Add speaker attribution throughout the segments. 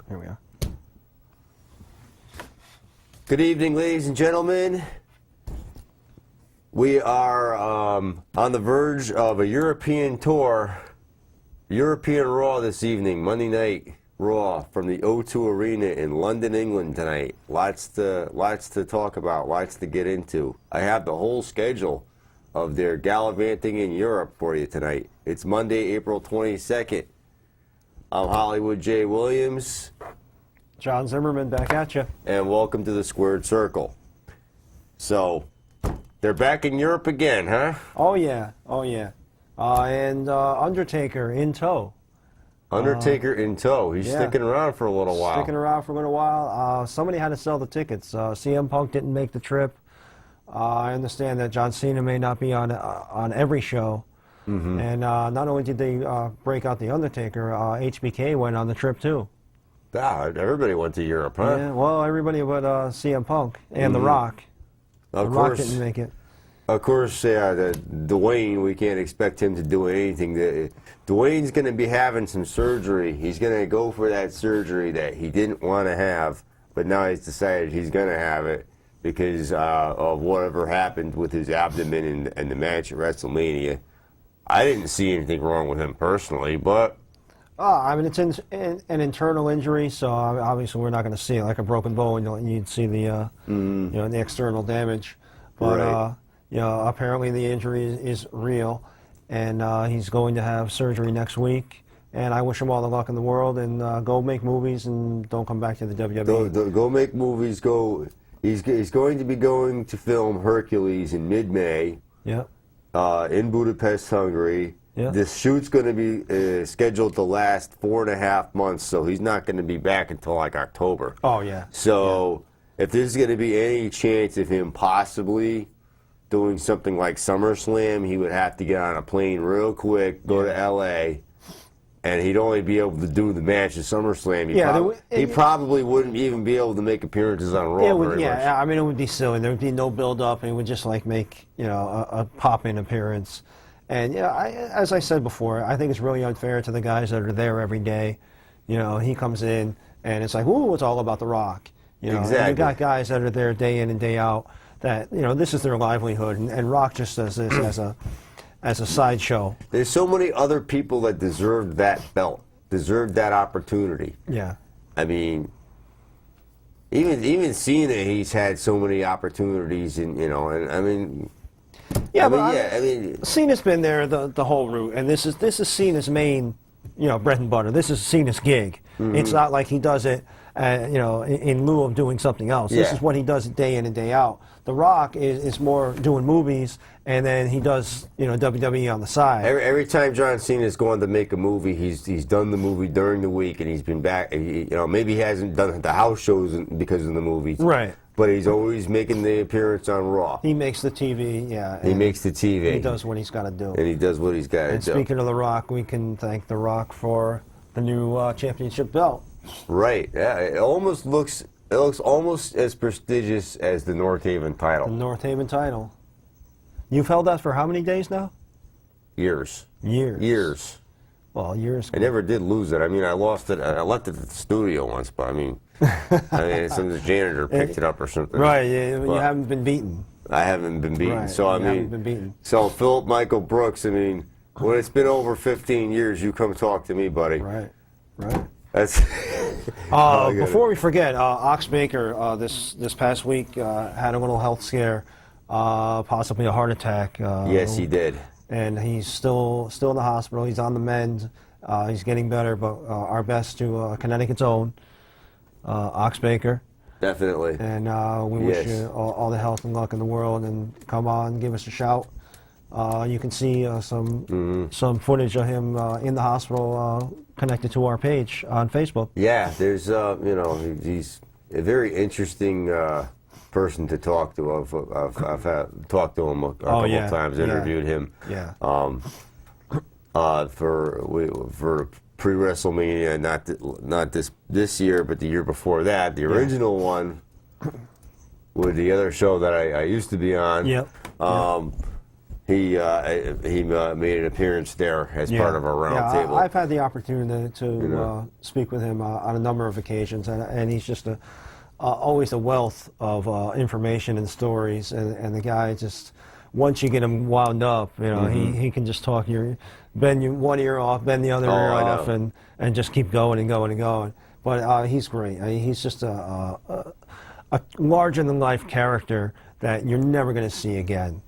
Speaker 1: Here we are.
Speaker 2: Good evening, ladies and gentlemen. We are on the verge of a European tour, European Raw this evening, Monday Night Raw from the O2 Arena in London, England tonight. Lots to talk about, lots to get into. I have the whole schedule of their gallivanting in Europe for you tonight. It's Monday, April 22nd. I'm Hollywood J. Williams.
Speaker 1: John Zimmerman back at you.
Speaker 2: And welcome to the Squared Circle. So, they're back in Europe again, huh?
Speaker 1: Oh yeah, oh yeah. And Undertaker in tow.
Speaker 2: Undertaker in tow. He's sticking around for a little while.
Speaker 1: Sticking around for a little while. Somebody had to sell the tickets. CM Punk didn't make the trip. I understand that John Cena may not be on every show. Mm-hmm. And not only did they break out the Undertaker, HBK went on the trip too.
Speaker 2: Ah, everybody went to Europe, huh?
Speaker 1: Yeah, well, everybody but CM Punk and The Rock. The Rock didn't make it.
Speaker 2: Of course, Dwayne, we can't expect him to do anything. Dwayne's going to be having some surgery. He's going to go for that surgery that he didn't want to have, but now he's decided he's going to have it because of whatever happened with his abdomen and the match at WrestleMania. I didn't see anything wrong with him personally, but...
Speaker 1: I mean, it's an internal injury, so obviously we're not going to see it like a broken bone. You'd see the, the external damage. But,
Speaker 2: right.
Speaker 1: Apparently the injury is real, and he's going to have surgery next week. And I wish him all the luck in the world, and go make movies and don't come back to the WWE.
Speaker 2: Go make movies. He's going to be going to film Hercules in mid-May.
Speaker 1: Yep.
Speaker 2: In Budapest, Hungary.
Speaker 1: Yeah.
Speaker 2: This shoot's going to be scheduled to last 4.5 months, so he's not going to be back until like October.
Speaker 1: Oh, yeah.
Speaker 2: So if there's going to be any chance of him possibly doing something like SummerSlam, he would have to get on a plane real quick, go to L.A., and he'd only be able to do the match at SummerSlam. He probably wouldn't even be able to make appearances on Raw very much.
Speaker 1: I mean, it would be silly. There would be no build-up, and it would just like make a pop-in appearance. And as I said before, I think it's really unfair to the guys that are there every day. He comes in, and it's like, ooh, it's all about The Rock.
Speaker 2: Exactly.
Speaker 1: And you got guys that are there day in and day out that this is their livelihood, and Rock just does this as a sideshow.
Speaker 2: There's so many other people that deserve that belt, deserve that opportunity.
Speaker 1: Yeah.
Speaker 2: I mean, even Cena, he's had so many opportunities, and I mean.
Speaker 1: Cena's been there the whole route, and this is Cena's main, bread and butter. This is Cena's gig. Mm-hmm. It's not like he does it, in lieu of doing something else. Yeah. This is what he does day in and day out. The Rock is more doing movies, and then he does WWE on the side.
Speaker 2: Every time John Cena's going to make a movie, he's done the movie during the week, and he's been back. Maybe he hasn't done the house shows because of the movies,
Speaker 1: right?
Speaker 2: But he's always making the appearance on Raw.
Speaker 1: He makes the TV, yeah.
Speaker 2: He makes the TV.
Speaker 1: He does what he's got to do.
Speaker 2: And he does what he's got to do.
Speaker 1: And speaking of The Rock, we can thank The Rock for the new championship belt.
Speaker 2: Right. Yeah. It looks almost as prestigious as the North Haven title.
Speaker 1: The North Haven title. You've held that for how many days now?
Speaker 2: Years.
Speaker 1: Years. Well, years.
Speaker 2: I never did lose it. I mean, I lost it. I left it at the studio once, but I mean, some janitor picked it up or something.
Speaker 1: Right. Yeah, you haven't been beaten.
Speaker 2: I haven't been beaten.
Speaker 1: Right,
Speaker 2: so I
Speaker 1: haven't been beaten.
Speaker 2: So Philip Michael Brooks. I mean, when it's been over 15 years, you come talk to me, buddy.
Speaker 1: Right.
Speaker 2: That's.
Speaker 1: Before we forget, Ox Baker this past week had a little health scare, possibly a heart attack.
Speaker 2: Yes, he did.
Speaker 1: And he's still in the hospital. He's on the mend. He's getting better, but our best to Connecticut's own Ox Baker.
Speaker 2: Definitely.
Speaker 1: And we wish you all the health and luck in the world. And come on, give us a shout. You can see some footage of him in the hospital connected to our page on Facebook.
Speaker 2: Yeah, there's he's a very interesting person to talk to. I've talked to him a couple of times, interviewed him.
Speaker 1: Yeah.
Speaker 2: For pre-WrestleMania, not this year, but the year before that, the original one with the other show that I used to be on.
Speaker 1: Yep.
Speaker 2: He made an appearance there as part of our roundtable.
Speaker 1: I've had the opportunity to speak with him on a number of occasions, and he's just always a wealth of information and stories, and the guy just, once you get him wound up, he can just talk bend one ear off, bend the other ear off, and just keep going and going and going. But he's great. I mean, he's just a larger-than-life character that you're never going to see again.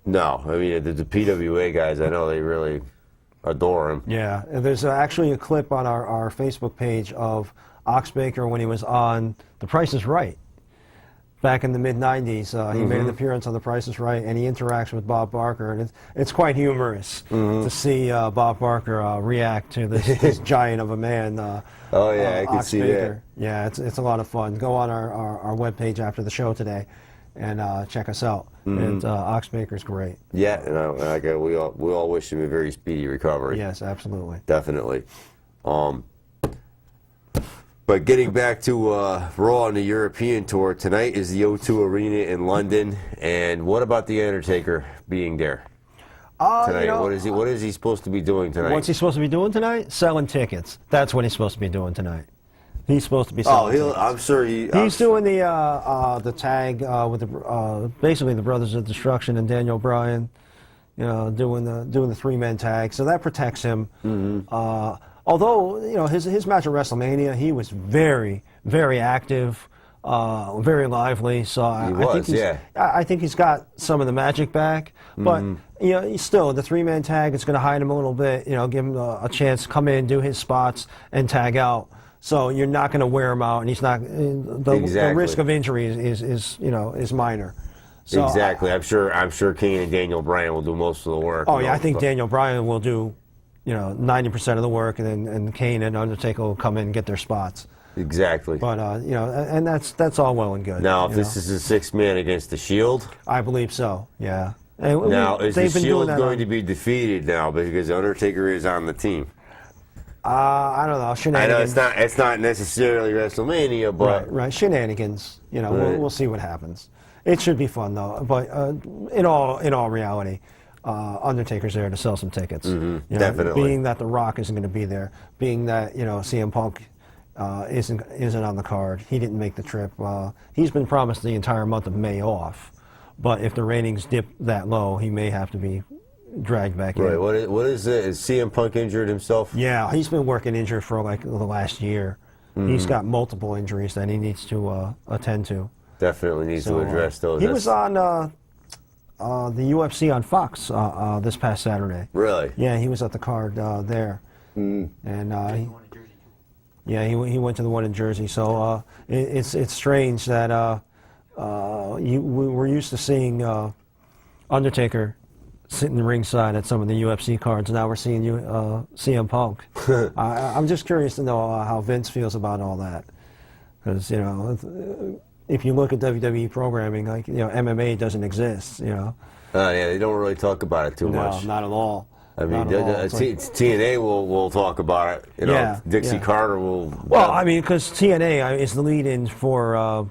Speaker 2: No, I mean, the PWA guys, I know they really adore him.
Speaker 1: Yeah, and there's actually a clip on our Facebook page of Oxbaker when he was on The Price is Right. Back in the mid-'90s, he made an appearance on The Price is Right, and he interacts with Bob Barker, and it's quite humorous to see Bob Barker react to this giant of a man.
Speaker 2: Oh, yeah, I can see that.
Speaker 1: Yeah, it's a lot of fun. Go on our webpage after the show today and check us out. And Oxbaker's great.
Speaker 2: Yeah, and we all wish him a very speedy recovery.
Speaker 1: Yes, absolutely.
Speaker 2: Definitely. But getting back to Raw on the European tour, tonight is the O2 Arena in London. And what about The Undertaker being there tonight? What is he supposed to be doing tonight?
Speaker 1: What's he supposed to be doing tonight? Selling tickets. That's what he's supposed to be doing tonight. He's supposed to be selling tickets.
Speaker 2: I'm sure
Speaker 1: he's doing the tag with basically the Brothers of Destruction and Daniel Bryan, doing the three-man tag. So that protects him. Although his match at WrestleMania, he was very, very active, very lively. So I think he's got some of the magic back. But he's still the three-man tag. It's going to hide him a little bit. Give him a chance to come in, do his spots, and tag out. So you're not going to wear him out, and he's not. The risk of injury is minor. So,
Speaker 2: exactly. I'm sure Kane and Daniel Bryan will do most of the work.
Speaker 1: Oh yeah, I think Daniel Bryan will do 90% of the work, and Kane and Undertaker will come in and get their spots.
Speaker 2: Exactly.
Speaker 1: But and that's all well and good.
Speaker 2: Now, if this is a 6-man against the Shield,
Speaker 1: I believe so. Yeah. And
Speaker 2: now, is the Shield going to be defeated now because Undertaker is on the team?
Speaker 1: I don't know. Shenanigans.
Speaker 2: I know it's not necessarily WrestleMania, but
Speaker 1: right. Shenanigans. We'll see what happens. It should be fun though. But in all reality, Undertaker's there to sell some tickets.
Speaker 2: Definitely.
Speaker 1: Being that The Rock isn't going to be there, being that CM Punk isn't on the card, he didn't make the trip. He's been promised the entire month of May off, but if the ratings dip that low, he may have to be dragged back in.
Speaker 2: Right. What is it? Is CM Punk injured himself?
Speaker 1: Yeah, he's been working injured for like the last year. He's got multiple injuries that he needs to attend to.
Speaker 2: Definitely needs to address those.
Speaker 1: He was on the UFC on Fox this past Saturday.
Speaker 2: Really?
Speaker 1: Yeah, he was at the card there. And he went to the one in Jersey. So it's strange that we're used to seeing Undertaker sitting ringside at some of the UFC cards. Now we're seeing CM Punk. I'm just curious to know how Vince feels about all that, because if you look at WWE programming, like MMA doesn't exist.
Speaker 2: Yeah, they don't really talk about it too much.
Speaker 1: No, not at all.
Speaker 2: I mean, TNA will talk about it. Dixie Carter will.
Speaker 1: Well, I mean, because TNA is the lead-in for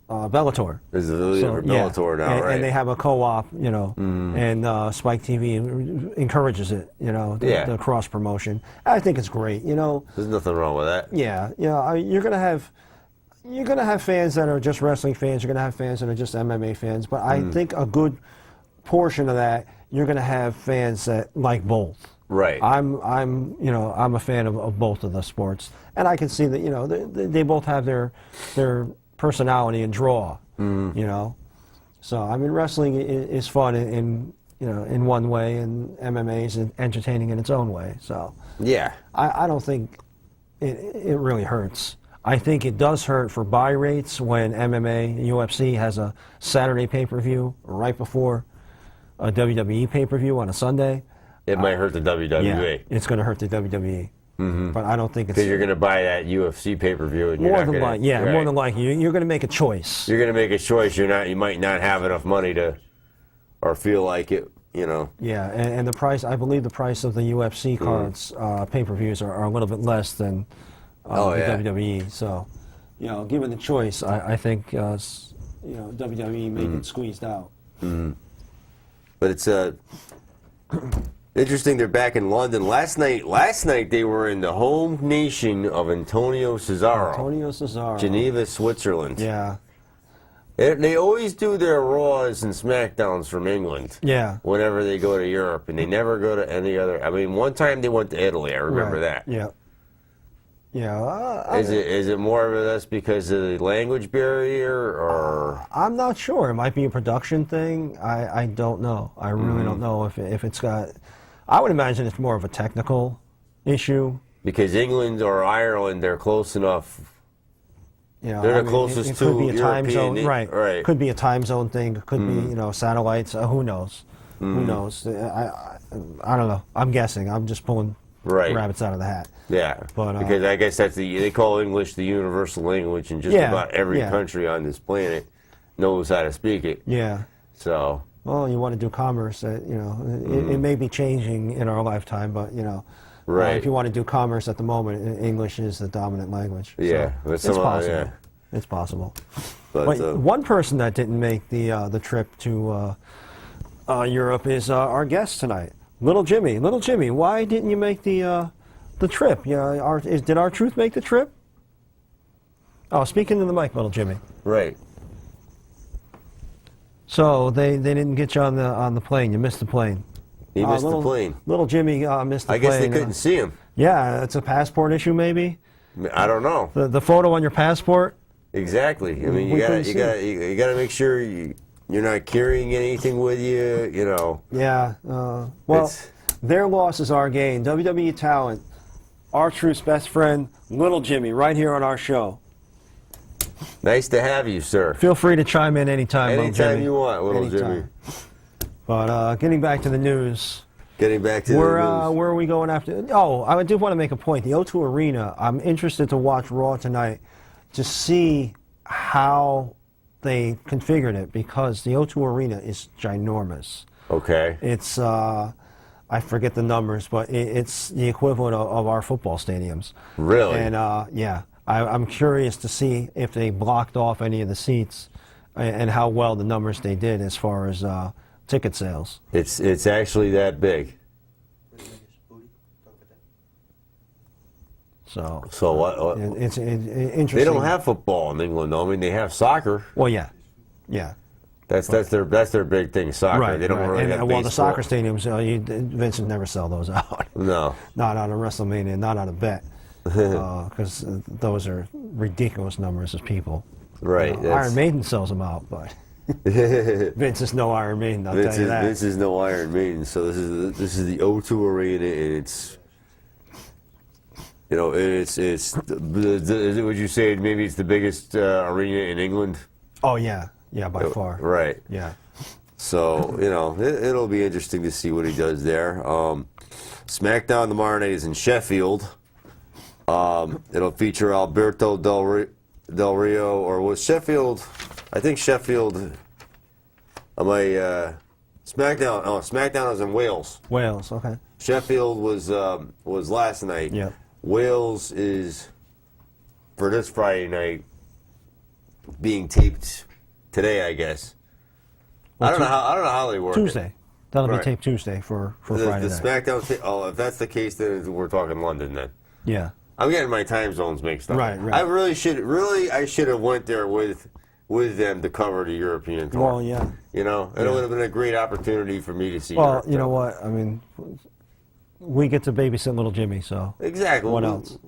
Speaker 1: Bellator.
Speaker 2: Is the lead-in for Bellator now, right?
Speaker 1: And they have a co-op, and Spike TV encourages it, the cross promotion. I think it's great,
Speaker 2: There's nothing wrong with that.
Speaker 1: Yeah, you're gonna have fans that are just wrestling fans. You're gonna have fans that are just MMA fans. But I think a good portion of that, you're gonna have fans that like both.
Speaker 2: Right.
Speaker 1: I'm a fan of both of the sports, and I can see that they both have their personality and draw. So I mean, wrestling is fun in one way, and MMA is entertaining in its own way. So
Speaker 2: yeah,
Speaker 1: I don't think it really hurts. I think it does hurt for buy rates when MMA UFC has a Saturday pay-per-view right before a WWE pay-per-view on a Sunday.
Speaker 2: It might hurt the WWE.
Speaker 1: Yeah, it's going to hurt the WWE. But I don't think it's...
Speaker 2: Because you're going to buy that UFC pay-per-view, and
Speaker 1: more than likely, more than likely, you're going to make a choice.
Speaker 2: You're going to make a choice. You might not have enough money to, or feel like it.
Speaker 1: Yeah, and the price. I believe the price of the UFC cards pay-per-views are a little bit less than the WWE. So, given the choice, I think WWE may get squeezed out.
Speaker 2: But it's interesting. They're back in London. Last night they were in the home nation of Antonio Cesaro,
Speaker 1: Antonio Cesaro.
Speaker 2: Geneva, Switzerland.
Speaker 1: Yeah.
Speaker 2: They always do their Raws and SmackDowns from England.
Speaker 1: Yeah.
Speaker 2: Whenever they go to Europe, and they never go to any other. I mean, one time they went to Italy. I remember that.
Speaker 1: Yeah. Yeah.
Speaker 2: Is it more or less because of the language barrier, or?
Speaker 1: I'm not sure. It might be a production thing. I don't know. I really don't know if it's got. I would imagine it's more of a technical issue.
Speaker 2: Because England or Ireland, they're close enough.
Speaker 1: You know,
Speaker 2: They're the closest
Speaker 1: it could
Speaker 2: to
Speaker 1: be a time
Speaker 2: European,
Speaker 1: zone, right?
Speaker 2: right.
Speaker 1: Could be a time zone thing. It could be satellites. Who knows? Who knows? I don't know. I'm guessing. I'm just pulling rabbits out of the hat.
Speaker 2: Yeah,
Speaker 1: But,
Speaker 2: because I guess they call English the universal language, and just about every country on this planet knows how to speak it.
Speaker 1: Yeah.
Speaker 2: So.
Speaker 1: Well, you want to do commerce. It may be changing in our lifetime, but
Speaker 2: Right.
Speaker 1: if you want to do commerce at the moment, English is the dominant language.
Speaker 2: Yeah,
Speaker 1: so it's
Speaker 2: somehow,
Speaker 1: possible.
Speaker 2: yeah.
Speaker 1: It's possible.
Speaker 2: But
Speaker 1: One person that didn't make the trip to Europe is our guest tonight, Little Jimmy. Little Jimmy, why didn't you make the trip? Yeah, did R-Truth make the trip? Oh, speaking to the mic, Little Jimmy.
Speaker 2: Right.
Speaker 1: So they didn't get you on the plane. You missed the plane.
Speaker 2: He missed the plane.
Speaker 1: Little Jimmy missed the plane.
Speaker 2: I guess they couldn't see him.
Speaker 1: Yeah, it's a passport issue, maybe.
Speaker 2: I don't know.
Speaker 1: The photo on your passport.
Speaker 2: Exactly. I mean, you gotta make sure you're not carrying anything with you. You know.
Speaker 1: Yeah. Well, their loss is our gain. WWE talent, R-Truth's best friend, Little Jimmy, right here on our show.
Speaker 2: Nice to have you, sir.
Speaker 1: Feel free to chime in anytime, Little Jimmy.
Speaker 2: Anytime you want, Little
Speaker 1: Anytime.
Speaker 2: Jimmy.
Speaker 1: But getting back to the news.
Speaker 2: Getting back to the news.
Speaker 1: Where are we going after? Oh, I do want to make a point. The O2 Arena, I'm interested to watch Raw tonight to see how they configured it, because the O2 Arena is ginormous.
Speaker 2: Okay.
Speaker 1: It's, I forget the numbers, but it's the equivalent of our football stadiums.
Speaker 2: Really?
Speaker 1: And yeah, I'm curious to see if they blocked off any of the seats and how well the numbers they did as far as ticket sales.
Speaker 2: It's actually that big.
Speaker 1: So
Speaker 2: what?
Speaker 1: It's interesting.
Speaker 2: They don't have football in England, though. I mean, they have soccer.
Speaker 1: Well, yeah.
Speaker 2: That's their big thing, soccer.
Speaker 1: Right.
Speaker 2: They don't really have
Speaker 1: well,
Speaker 2: baseball.
Speaker 1: the soccer stadiums, Vince would never sell those out.
Speaker 2: No.
Speaker 1: Not on a WrestleMania, not on a bet, because those are ridiculous numbers of people.
Speaker 2: Right.
Speaker 1: Iron Maiden sells them out, but Vince is no Iron Maiden. I'll tell you that.
Speaker 2: Vince is no Iron Maiden. So this is the O2 Arena, and it's. You know, would you say maybe it's the biggest arena in England?
Speaker 1: Oh, yeah. Yeah, by far.
Speaker 2: Right.
Speaker 1: Yeah.
Speaker 2: So, it'll be interesting to see what he does there. SmackDown tomorrow night is in Sheffield. It'll feature Alberto Del Rio, or was Sheffield? I think Sheffield. SmackDown. Oh, SmackDown is in Wales.
Speaker 1: Wales, okay.
Speaker 2: Sheffield was last night.
Speaker 1: Yeah.
Speaker 2: Wales is for this Friday night being taped today, I guess.
Speaker 1: Well,
Speaker 2: I don't know how they work.
Speaker 1: Tuesday. That'll
Speaker 2: Right.
Speaker 1: be taped Tuesday for
Speaker 2: The
Speaker 1: Friday night.
Speaker 2: SmackDown. Oh, if that's the case, then we're talking London then.
Speaker 1: Yeah.
Speaker 2: I'm getting my time zones mixed up.
Speaker 1: Right.
Speaker 2: I should have went there with them to cover the European tour.
Speaker 1: Well, yeah.
Speaker 2: It would have been a great opportunity for me to see.
Speaker 1: Well,
Speaker 2: Europe,
Speaker 1: you know what? I mean, we get to babysit Little Jimmy, so.
Speaker 2: Exactly.
Speaker 1: What else?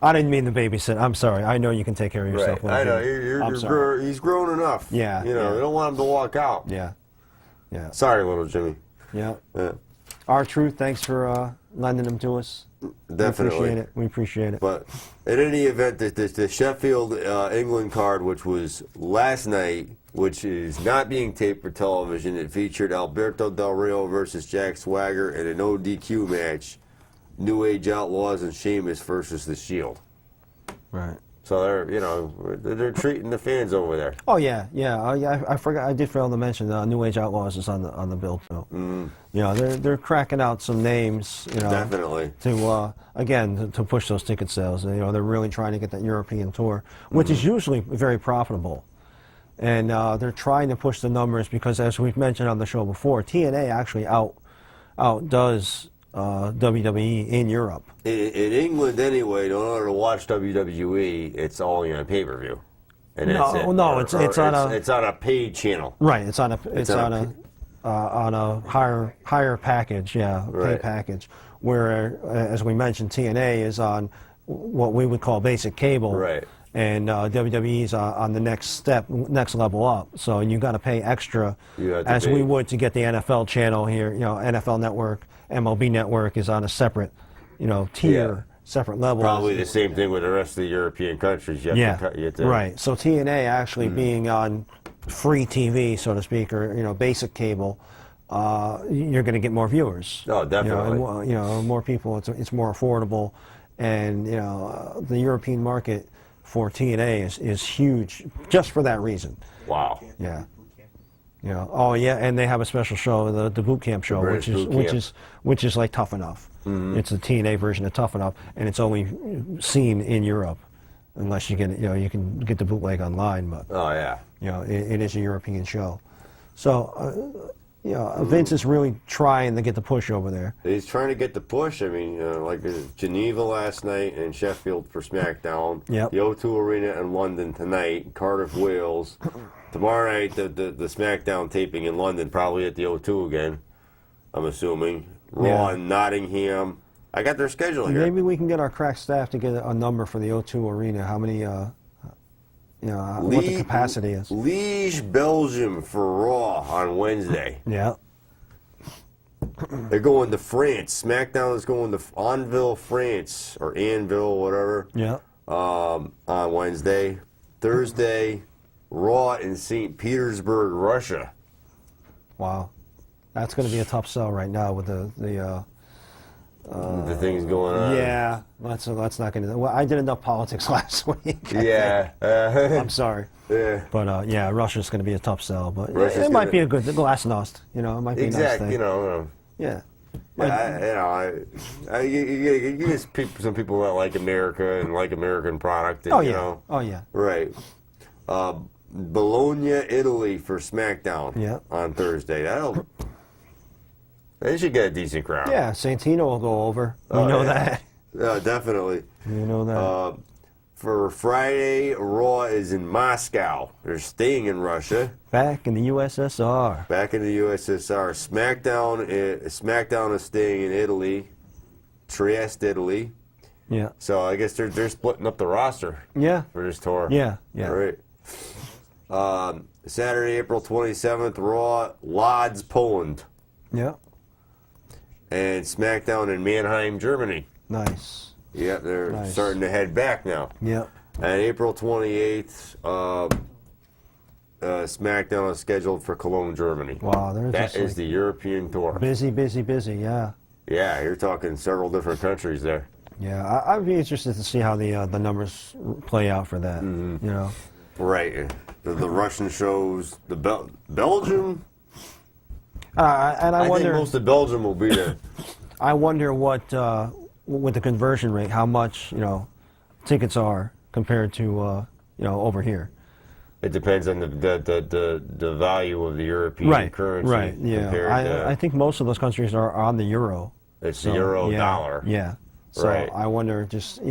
Speaker 1: I didn't mean to babysit. I'm sorry. I know you can take care of yourself.
Speaker 2: Right. I know.
Speaker 1: Jimmy.
Speaker 2: He's grown enough.
Speaker 1: Yeah,
Speaker 2: You
Speaker 1: yeah.
Speaker 2: don't want him to walk out.
Speaker 1: Yeah. Yeah.
Speaker 2: Sorry, Little Jimmy.
Speaker 1: Yeah.
Speaker 2: Yeah.
Speaker 1: R-Truth, thanks for lending them to us.
Speaker 2: Definitely.
Speaker 1: We appreciate it.
Speaker 2: But in any event, the Sheffield England card, which was last night, which is not being taped for television, it featured Alberto Del Rio versus Jack Swagger in an ODQ match. New Age Outlaws and Sheamus versus The Shield.
Speaker 1: Right.
Speaker 2: So they're treating the fans over there.
Speaker 1: Oh yeah. I forgot. I did fail to mention New Age Outlaws is on the bill too. They're cracking out some names.
Speaker 2: Definitely.
Speaker 1: To again to push those ticket sales. They're really trying to get that European tour, which is usually very profitable. and they're trying to push the numbers because, as we've mentioned on the show before, TNA actually outdoes WWE in Europe.
Speaker 2: In England, anyway, in order to watch WWE, it's only on pay-per-view. And that's it. It's on a paid channel.
Speaker 1: Right. It's on a higher package. Yeah,
Speaker 2: Right.
Speaker 1: pay package. Where, as we mentioned, TNA is on what we would call basic cable.
Speaker 2: Right.
Speaker 1: And WWE is on the next level up. So you got to pay extra, as we would to get the NFL channel here. NFL Network, MLB Network is on a separate, tier, separate level.
Speaker 2: Probably the same thing with the rest of the European countries. You have to,
Speaker 1: right. So TNA actually being on free TV, so to speak, or basic cable, you're going to get more viewers.
Speaker 2: Oh, definitely.
Speaker 1: More people. It's more affordable, and the European market for TNA is huge just for that reason.
Speaker 2: Wow.
Speaker 1: Yeah. Oh yeah, and they have a special show, the Boot Camp show, which is like Tough Enough. Mm-hmm. It's the TNA version of Tough Enough, and it's only seen in Europe, unless you can you can get the bootleg online. But
Speaker 2: oh yeah,
Speaker 1: it is a European show. So Vince is really trying to get the push over there.
Speaker 2: He's trying to get the push. I mean, like Geneva last night and Sheffield for SmackDown.
Speaker 1: Yep.
Speaker 2: The O2 Arena in London tonight. Cardiff, Wales. Tomorrow night, the SmackDown taping in London, probably at the O2 again, I'm assuming. Raw in Nottingham. I got their schedule here.
Speaker 1: Maybe we can get our crack staff to get a number for the O2 Arena. How many, what the capacity is.
Speaker 2: Liège, Belgium for Raw on Wednesday.
Speaker 1: Yeah.
Speaker 2: They're going to France. SmackDown is going to Anvil, France, or Anvil, whatever.
Speaker 1: Yeah.
Speaker 2: On Wednesday. Thursday, Raw in St. Petersburg, Russia.
Speaker 1: Wow. That's going to be a tough sell right now with the
Speaker 2: things going on.
Speaker 1: Yeah, let's not get into that. Well, I did enough politics last week.
Speaker 2: Yeah.
Speaker 1: I'm sorry.
Speaker 2: Yeah.
Speaker 1: But Russia's going to be a tough sell. But it might be a good glasnost. It might be a nice thing. Yeah.
Speaker 2: You get some people that like America and like American product. And,
Speaker 1: Oh yeah.
Speaker 2: Right. Bologna, Italy for SmackDown.
Speaker 1: Yeah.
Speaker 2: On Thursday. They should get a decent crowd.
Speaker 1: Yeah, Santino will go over. We know that.
Speaker 2: Yeah, definitely.
Speaker 1: You know that.
Speaker 2: For Friday, Raw is in Moscow. They're staying in Russia.
Speaker 1: Back in the USSR.
Speaker 2: Back in the USSR. SmackDown is staying in Italy, Trieste, Italy.
Speaker 1: Yeah.
Speaker 2: So I guess they're splitting up the roster.
Speaker 1: Yeah.
Speaker 2: For this tour.
Speaker 1: Yeah.
Speaker 2: All right. Saturday, April 27th, Raw, Lodz, Poland.
Speaker 1: Yeah.
Speaker 2: And SmackDown in Mannheim, Germany.
Speaker 1: Nice.
Speaker 2: Yeah, they're starting to head back now.
Speaker 1: Yeah.
Speaker 2: And April 28th, SmackDown is scheduled for Cologne, Germany.
Speaker 1: Wow,
Speaker 2: that is the European tour.
Speaker 1: Busy, yeah.
Speaker 2: Yeah, you're talking several different countries there.
Speaker 1: Yeah, I'd be interested to see how the numbers play out for that.
Speaker 2: Mm-hmm. Right. The Russian shows, the Belgium.
Speaker 1: And I wonder.
Speaker 2: think most of Belgium will be there.
Speaker 1: I wonder what with the conversion rate, how much tickets are compared to over here.
Speaker 2: It depends on the value of the European currency.
Speaker 1: Right. Yeah. I think most of those countries are on the euro.
Speaker 2: It's the euro dollar.
Speaker 1: Yeah. So I wonder, just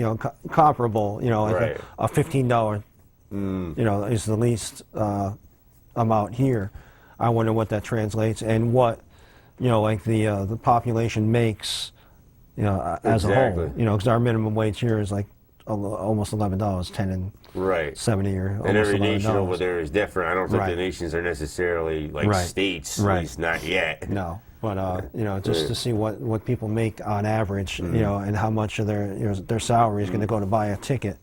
Speaker 1: comparable. Like a $15. Is the least amount here. I wonder what that translates and what like the population makes as a whole. Because our minimum wage here is like almost $11, $10.70 or almost
Speaker 2: and every
Speaker 1: $11.
Speaker 2: nation over there is different. I don't think the nations are necessarily like states, at least not yet.
Speaker 1: No, but just to see what people make on average, and how much of their salary is going to go to buy a ticket,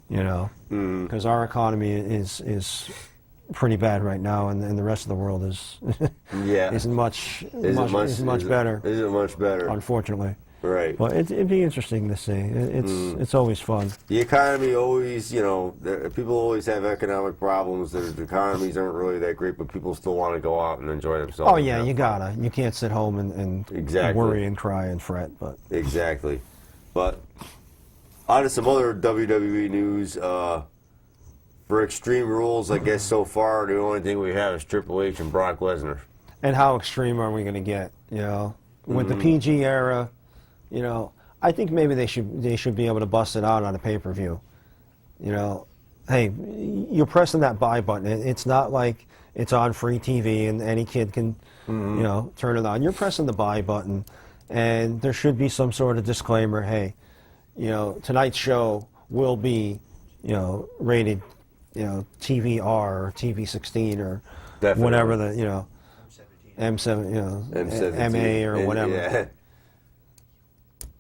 Speaker 1: because our economy is pretty bad right now, and the rest of the world isn't much better.
Speaker 2: Isn't much better,
Speaker 1: unfortunately.
Speaker 2: Right.
Speaker 1: Well, it'd be interesting to see. It's always fun.
Speaker 2: The economy always, people always have economic problems. The economies aren't really that great, but people still want to go out and enjoy themselves.
Speaker 1: Oh yeah, you gotta. You can't sit home and worry and cry and fret. But
Speaker 2: exactly. But on to some other WWE news. for Extreme Rules, I guess so far the only thing we have is Triple H and Brock Lesnar.
Speaker 1: And how extreme are we going to get? You know, with the PG era, you know, I think maybe they should be able to bust it out on a pay-per-view. You know, hey, you're pressing that buy button. It's not like it's on free TV and any kid can, you know, turn it on. You're pressing the buy button, and there should be some sort of disclaimer. Hey, you know, tonight's show will be, you know, rated, you know, TVR or TV16 or
Speaker 2: Definitely.
Speaker 1: whatever the, you know, M7, you know,
Speaker 2: M17.
Speaker 1: MA or whatever.
Speaker 2: Yeah.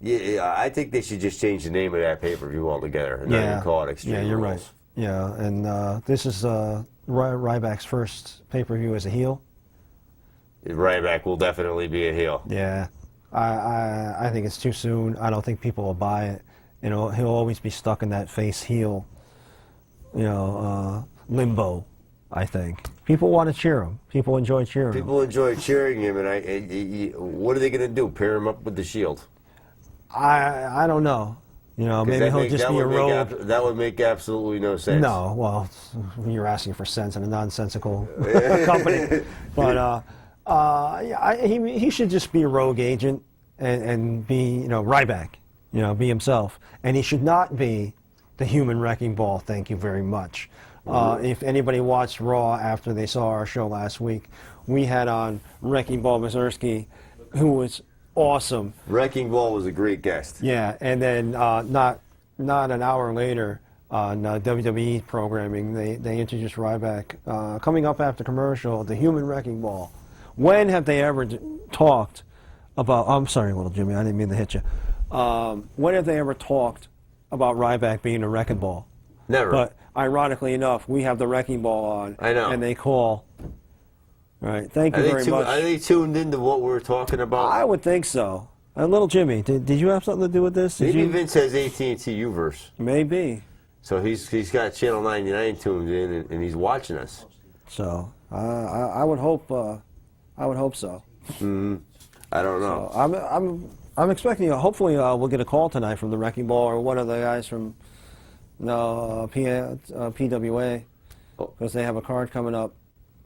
Speaker 2: Yeah, I think they should just change the name of that pay-per-view altogether and not even call it Extreme
Speaker 1: Yeah, you're
Speaker 2: Rules.
Speaker 1: right. Yeah, and this is Ryback's first pay-per-view as a heel.
Speaker 2: Ryback will definitely be a heel.
Speaker 1: Yeah, I think it's too soon. I don't think people will buy it. You know, he'll always be stuck in that face heel, you know, limbo. I think people want to cheer him. People enjoy cheering him.
Speaker 2: People enjoy cheering him, and what are they going to do? Pair him up with the Shield?
Speaker 1: I don't know. You know, maybe he'll just be a rogue.
Speaker 2: That would make absolutely no sense.
Speaker 1: No, well, you're asking for sense in a nonsensical company. But he should just be a rogue agent and be, you know, Ryback. You know, be himself. And he should not be the human wrecking ball. Thank you very much. If anybody watched Raw after they saw our show last week, we had on Wrecking Ball Mazursky, who was awesome.
Speaker 2: Wrecking Ball was a great guest.
Speaker 1: Yeah, and then not an hour later on WWE programming, they introduced Ryback. Coming up after commercial, the Human Wrecking Ball. When have they ever talked about? I'm sorry, little Jimmy, I didn't mean to hit you. When have they ever talked about Ryback being a wrecking ball?
Speaker 2: Never.
Speaker 1: But ironically enough, we have the wrecking ball on.
Speaker 2: I know.
Speaker 1: And they call. All right, thank you very much.
Speaker 2: Are they tuned into what we're talking about?
Speaker 1: I would think so. Little Jimmy, did you have something to do with this?
Speaker 2: Maybe Vince has AT&T Uverse.
Speaker 1: Maybe.
Speaker 2: So he's got Channel 99 tuned in, and he's watching us.
Speaker 1: So I would hope so.
Speaker 2: I don't know.
Speaker 1: So I'm expecting. Hopefully, we'll get a call tonight from the Wrecking Ball or one of the guys from PWA because they have a card coming up.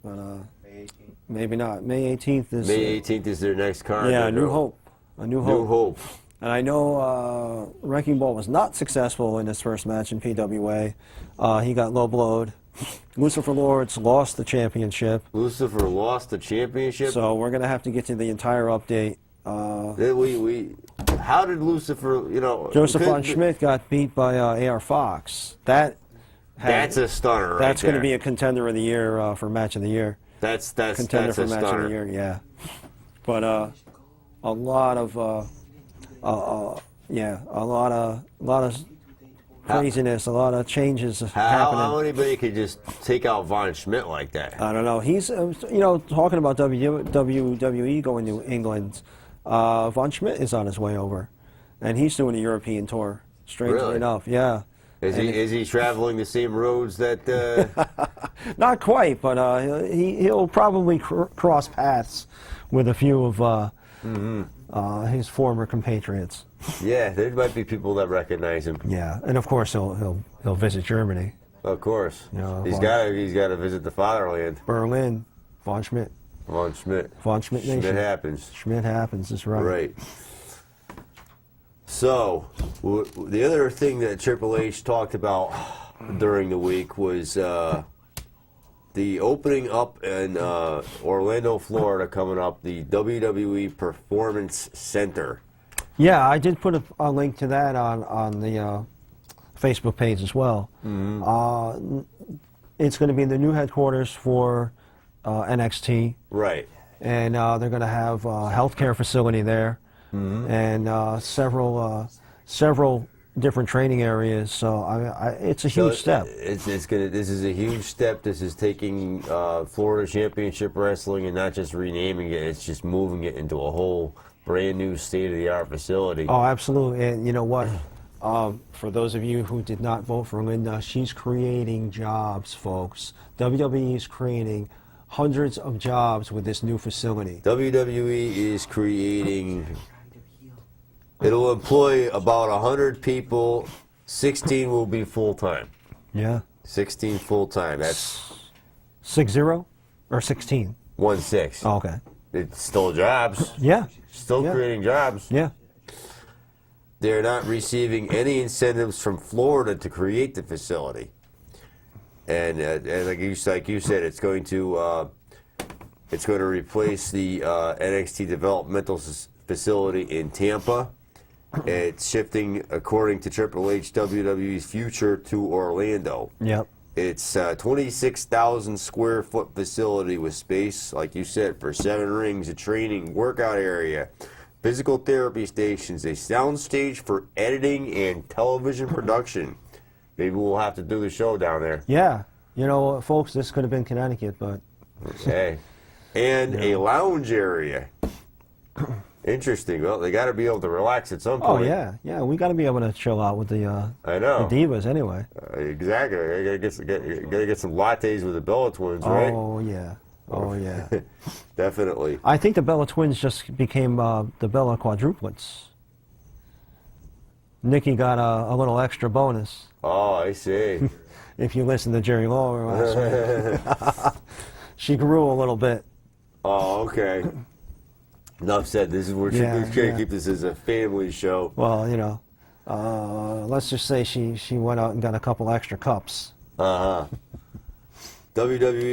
Speaker 1: But maybe not. May 18th is.
Speaker 2: May 18th is their next card.
Speaker 1: Yeah, New Hope. A New Hope.
Speaker 2: New Hope.
Speaker 1: And I know Wrecking Ball was not successful in his first match in PWA. He got low blowed. Lucifer Lords lost the championship.
Speaker 2: Lucifer lost the championship.
Speaker 1: So we're going to have to get to the entire update.
Speaker 2: How did Lucifer, you know...
Speaker 1: Joseph von Schmidt got beat by AR Fox. That's
Speaker 2: a stunner right
Speaker 1: That's going to
Speaker 2: there.
Speaker 1: be a contender of the year for match of the year.
Speaker 2: That's
Speaker 1: Contender
Speaker 2: a
Speaker 1: for match
Speaker 2: stunner.
Speaker 1: of the year, yeah. But a lot of craziness, a lot of changes happening.
Speaker 2: How anybody could just take out Von Schmidt like that?
Speaker 1: I don't know. He's, you know, talking about WWE going to England. Von Schmidt is on his way over, and he's doing a European tour. Strangely
Speaker 2: Really?
Speaker 1: enough, yeah.
Speaker 2: Is he traveling the same roads that?
Speaker 1: Not quite, but he'll probably cross paths with a few of his former compatriots.
Speaker 2: Yeah, there might be people that recognize him.
Speaker 1: Yeah, and of course he'll visit Germany,
Speaker 2: Of course,
Speaker 1: Yeah,
Speaker 2: he's
Speaker 1: Von-
Speaker 2: got to visit the fatherland.
Speaker 1: Berlin, Von Schmidt.
Speaker 2: Von Schmidt.
Speaker 1: Von Schmidt Nation.
Speaker 2: Schmidt happens.
Speaker 1: Schmidt happens. That's right.
Speaker 2: Right. So, the other thing that Triple H talked about during the week was the opening up in Orlando, Florida, coming up, the WWE Performance Center.
Speaker 1: Yeah, I did put a link to that on the Facebook page as well. It's going to be the new headquarters for NXT.
Speaker 2: Right.
Speaker 1: And they're going to have a healthcare facility there, and several different training areas. So it's a huge step.
Speaker 2: This is a huge step. This is taking Florida Championship Wrestling and not just renaming it. It's just moving it into a whole brand new state-of-the-art facility.
Speaker 1: Oh, absolutely. And you know what? For those of you who did not vote for Linda, she's creating jobs, folks. WWE is creating hundreds of jobs with this new facility.
Speaker 2: WWE is creating. It'll employ about 100 people. 16 will be full-time.
Speaker 1: Yeah.
Speaker 2: 16 full time. That's
Speaker 1: 60 or 16?
Speaker 2: 1-6.
Speaker 1: Oh, okay.
Speaker 2: It's still jobs.
Speaker 1: Yeah.
Speaker 2: Still
Speaker 1: Yeah.
Speaker 2: creating jobs.
Speaker 1: Yeah.
Speaker 2: They're not receiving any incentives from Florida to create the facility. And like you said, it's going to replace the NXT developmental facility in Tampa. It's shifting, according to Triple H, WWE's future to Orlando.
Speaker 1: Yep.
Speaker 2: It's a 26,000 square foot facility with space, like you said, for 7 rings, a training, workout area, physical therapy stations, a sound stage for editing and television production. Maybe we'll have to do the show down there.
Speaker 1: Yeah. You know, folks, this could have been Connecticut, but...
Speaker 2: Hey. And a lounge area. Interesting. Well, they got to be able to relax at some
Speaker 1: Oh,
Speaker 2: point.
Speaker 1: yeah. Yeah, we got to be able to chill out with the
Speaker 2: I know.
Speaker 1: divas anyway.
Speaker 2: Exactly. I gotta get some lattes with the Bella Twins, right?
Speaker 1: Oh, yeah. Oh, yeah.
Speaker 2: Definitely.
Speaker 1: I think the Bella Twins just became the Bella Quadruplets. Nikki got a little extra bonus.
Speaker 2: Oh, I see.
Speaker 1: If you listen to Jerry Lawler last week. She grew a little bit.
Speaker 2: Oh, okay. Enough said. This is we're trying to keep this as a family show.
Speaker 1: Well, you know, let's just say she went out and got a couple extra cups.
Speaker 2: WWE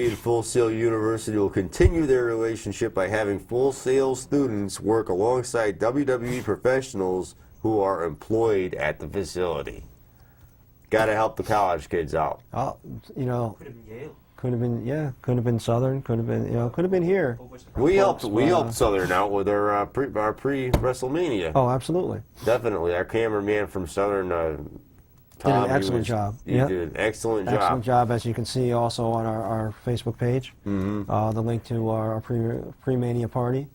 Speaker 2: and Full Sail University will continue their relationship by having Full Sail students work alongside WWE professionals who are employed at the facility. Got to help the college kids out.
Speaker 1: Oh, you know,
Speaker 3: Could have been Yale.
Speaker 1: could have been Southern, could have been here.
Speaker 2: We helped Southern out with our pre WrestleMania.
Speaker 1: Oh, absolutely.
Speaker 2: Definitely, our cameraman from Southern. Tom,
Speaker 1: Did an excellent job.
Speaker 2: He
Speaker 1: Yeah.
Speaker 2: did an excellent job.
Speaker 1: Excellent job, as you can see also on our Facebook page. The link to our pre-mania party.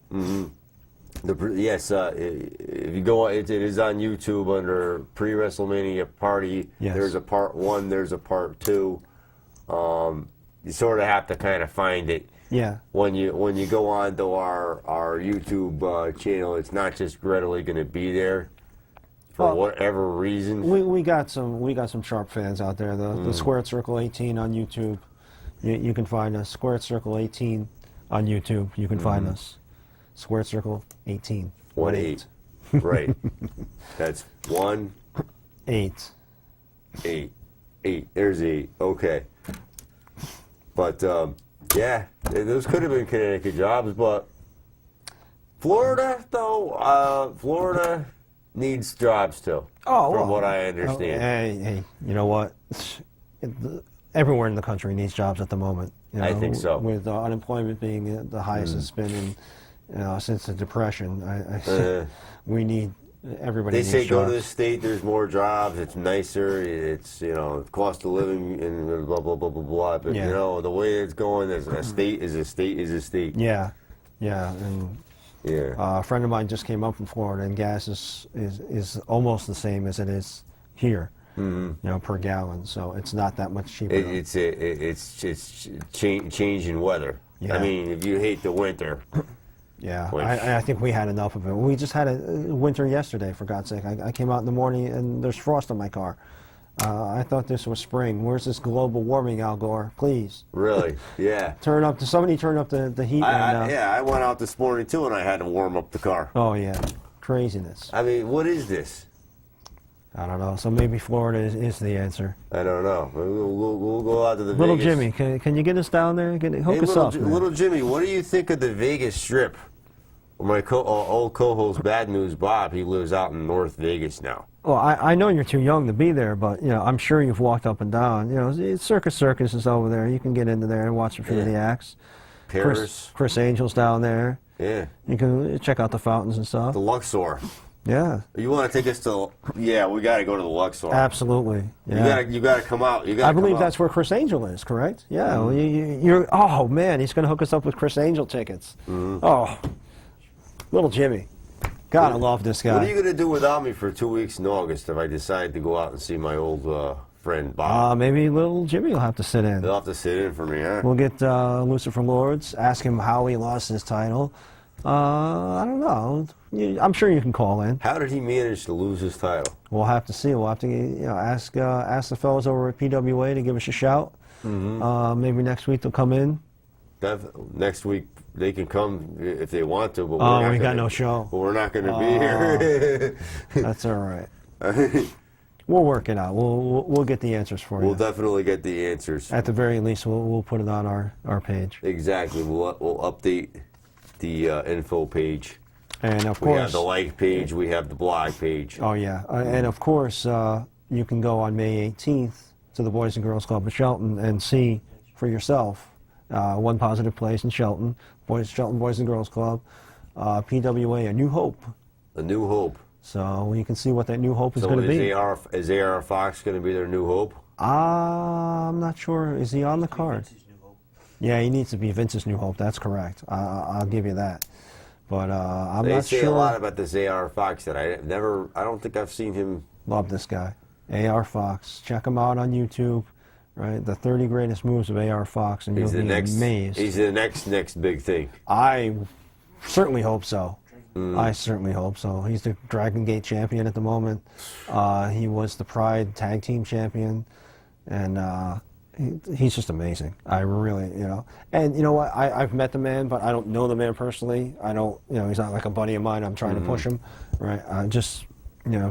Speaker 2: Yes, if you go, it is on YouTube under pre-WrestleMania party.
Speaker 1: Yes.
Speaker 2: There's a part 1. There's a part 2. You sort of have to kind of find it.
Speaker 1: Yeah.
Speaker 2: When you go on to our YouTube channel, it's not just readily going to be there for whatever reason.
Speaker 1: We got some sharp fans out there. The Squared Circle 18 on YouTube. You can find us. Squared Circle 18 on YouTube. You can find us. Squared Circle 18.
Speaker 2: 1-8. Right. That's 1
Speaker 1: 8.
Speaker 2: 8. 8. There's 8. Okay. But yeah, those could have been Connecticut jobs, but Florida though, Florida needs jobs too.
Speaker 1: Oh,
Speaker 2: from
Speaker 1: well,
Speaker 2: what I understand.
Speaker 1: Hey, you know what? Everywhere in the country needs jobs at the moment. You know,
Speaker 2: I think so.
Speaker 1: With unemployment being the highest it's been since the Depression, we need everybody.
Speaker 2: They
Speaker 1: needs
Speaker 2: say
Speaker 1: jobs.
Speaker 2: go to the state. There's more jobs. It's nicer. It's cost of living and blah blah blah blah blah. But
Speaker 1: Yeah.
Speaker 2: the way it's going, a state is a state is a state.
Speaker 1: Yeah, and
Speaker 2: Yeah.
Speaker 1: a friend of mine just came up from Florida, and gas is almost the same as it is here. Per gallon. So it's not that much cheaper.
Speaker 2: It's changing weather.
Speaker 1: Yeah.
Speaker 2: I mean, if you hate the winter.
Speaker 1: Yeah,
Speaker 2: Which-
Speaker 1: I think we had enough of it. We just had a winter yesterday, for God's sake. I came out in the morning and there's frost on my car. I thought this was spring. Where's this global warming, Al Gore? Please.
Speaker 2: Really? Yeah.
Speaker 1: Somebody turn up the heat.
Speaker 2: I went out this morning too, and I had to warm up the car.
Speaker 1: Oh, yeah. Craziness.
Speaker 2: I mean, what is this?
Speaker 1: I don't know. So maybe Florida is the answer.
Speaker 2: I don't know. We'll go out to the
Speaker 1: Little
Speaker 2: Vegas.
Speaker 1: Jimmy, can you get us down there? Hook us up. Man.
Speaker 2: Little Jimmy, what do you think of the Vegas Strip? My old co-host Bad News Bob, he lives out in North Vegas now.
Speaker 1: Well, I know you're too young to be there, but I'm sure you've walked up and down. Circus is over there. You can get into there and watch a few of the acts.
Speaker 2: Paris.
Speaker 1: Chris Angel's down there.
Speaker 2: Yeah.
Speaker 1: You can check out the fountains and stuff.
Speaker 2: The Luxor.
Speaker 1: Yeah,
Speaker 2: You want to take us to? Yeah, we got to go to the Luxor.
Speaker 1: absolutely. Yeah.
Speaker 2: You got to come out.
Speaker 1: I believe that's where Chris Angel is, correct? Yeah. Well, you're. Oh man, he's going to hook us up with Chris Angel tickets. Oh, little Jimmy. God, I love this guy.
Speaker 2: What are you going to do without me for 2 weeks in August if I decide to go out and see my old friend Bob?
Speaker 1: Maybe little Jimmy will have to sit in.
Speaker 2: He'll have to sit in for me, huh?
Speaker 1: We'll get Lucifer Lords, ask him how he lost his title, I don't know. I'm sure you can call in.
Speaker 2: How did he manage to lose his title?
Speaker 1: We'll have to see. We'll have to ask the fellows over at PWA to give us a shout. Maybe next week they'll come in.
Speaker 2: Next week they can come if they want to, but
Speaker 1: We got no show.
Speaker 2: But we're not going to be here.
Speaker 1: That's all right. We'll work it out. We'll get the answers for you.
Speaker 2: We'll definitely get the answers.
Speaker 1: At the very least, we'll put it on our page.
Speaker 2: Exactly. We'll update the info page.
Speaker 1: And of
Speaker 2: We have
Speaker 1: course,
Speaker 2: the like page. We have the blog page.
Speaker 1: oh yeah, and of course, you can go on May 18th to the Boys and Girls Club of Shelton and see for yourself. One Positive Place in Shelton, Shelton Boys and Girls Club, PWA, A New Hope.
Speaker 2: A New Hope.
Speaker 1: So you can see what that new hope is
Speaker 2: So
Speaker 1: going to be.
Speaker 2: is AR Fox going to be their New Hope?
Speaker 1: I'm not sure. Is he on the card? Yeah, he needs to be Vince's New Hope. That's correct. I'll give you that. But I'm
Speaker 2: They
Speaker 1: not
Speaker 2: say
Speaker 1: sure.
Speaker 2: a lot about this AR Fox that I don't think I've seen him.
Speaker 1: Love this guy, AR Fox. Check him out on YouTube. Right, the 30 greatest moves of AR Fox, and
Speaker 2: He's
Speaker 1: you'll
Speaker 2: the
Speaker 1: be
Speaker 2: next.
Speaker 1: amazed.
Speaker 2: He's the next big thing.
Speaker 1: I certainly hope so. I certainly hope so. He's the Dragon Gate champion at the moment. He was the Pride Tag Team champion, and he's just amazing. I really, and you know what? I've met the man, but I don't know the man personally. I don't, he's not like a buddy of mine. I'm trying to push him, right? Just,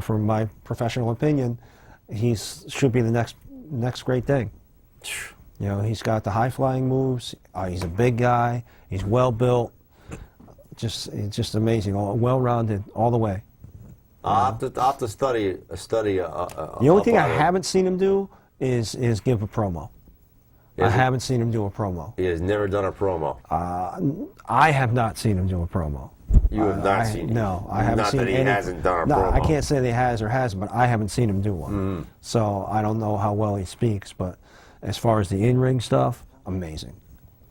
Speaker 1: from my professional opinion, should be the next great thing. He's got the high flying moves. He's a big guy. He's well built. Just amazing. Well rounded all the way.
Speaker 2: I'll have to study.
Speaker 1: The only thing I haven't seen him do is give a promo. I haven't seen him do a promo.
Speaker 2: He has never done a promo.
Speaker 1: I have not seen him do a promo.
Speaker 2: You have not seen.
Speaker 1: No, I haven't
Speaker 2: not
Speaker 1: seen
Speaker 2: that he
Speaker 1: any.
Speaker 2: hasn't done a
Speaker 1: No,
Speaker 2: promo.
Speaker 1: I can't say that he has or hasn't, but I haven't seen him do one. So I don't know how well he speaks, but as far as the in-ring stuff, amazing.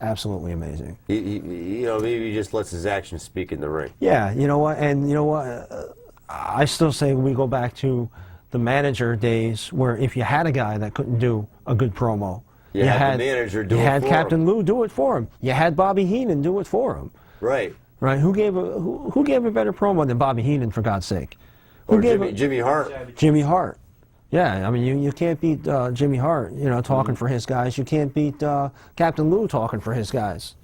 Speaker 1: Absolutely amazing.
Speaker 2: Maybe he just lets his actions speak in the ring.
Speaker 1: Yeah, you know what? And you know what? I still say we go back to the manager days where if you had a guy that couldn't do a good promo,
Speaker 2: You had the manager do it
Speaker 1: You had
Speaker 2: for
Speaker 1: Captain
Speaker 2: him.
Speaker 1: Lou do it for him. You had Bobby Heenan do it for him.
Speaker 2: Right.
Speaker 1: Right? Who gave a better promo than Bobby Heenan, for God's sake?
Speaker 2: Or Jimmy Hart.
Speaker 1: Jimmy Hart. Yeah, I mean, you can't beat Jimmy Hart, talking for his guys. You can't beat Captain Lou talking for his guys.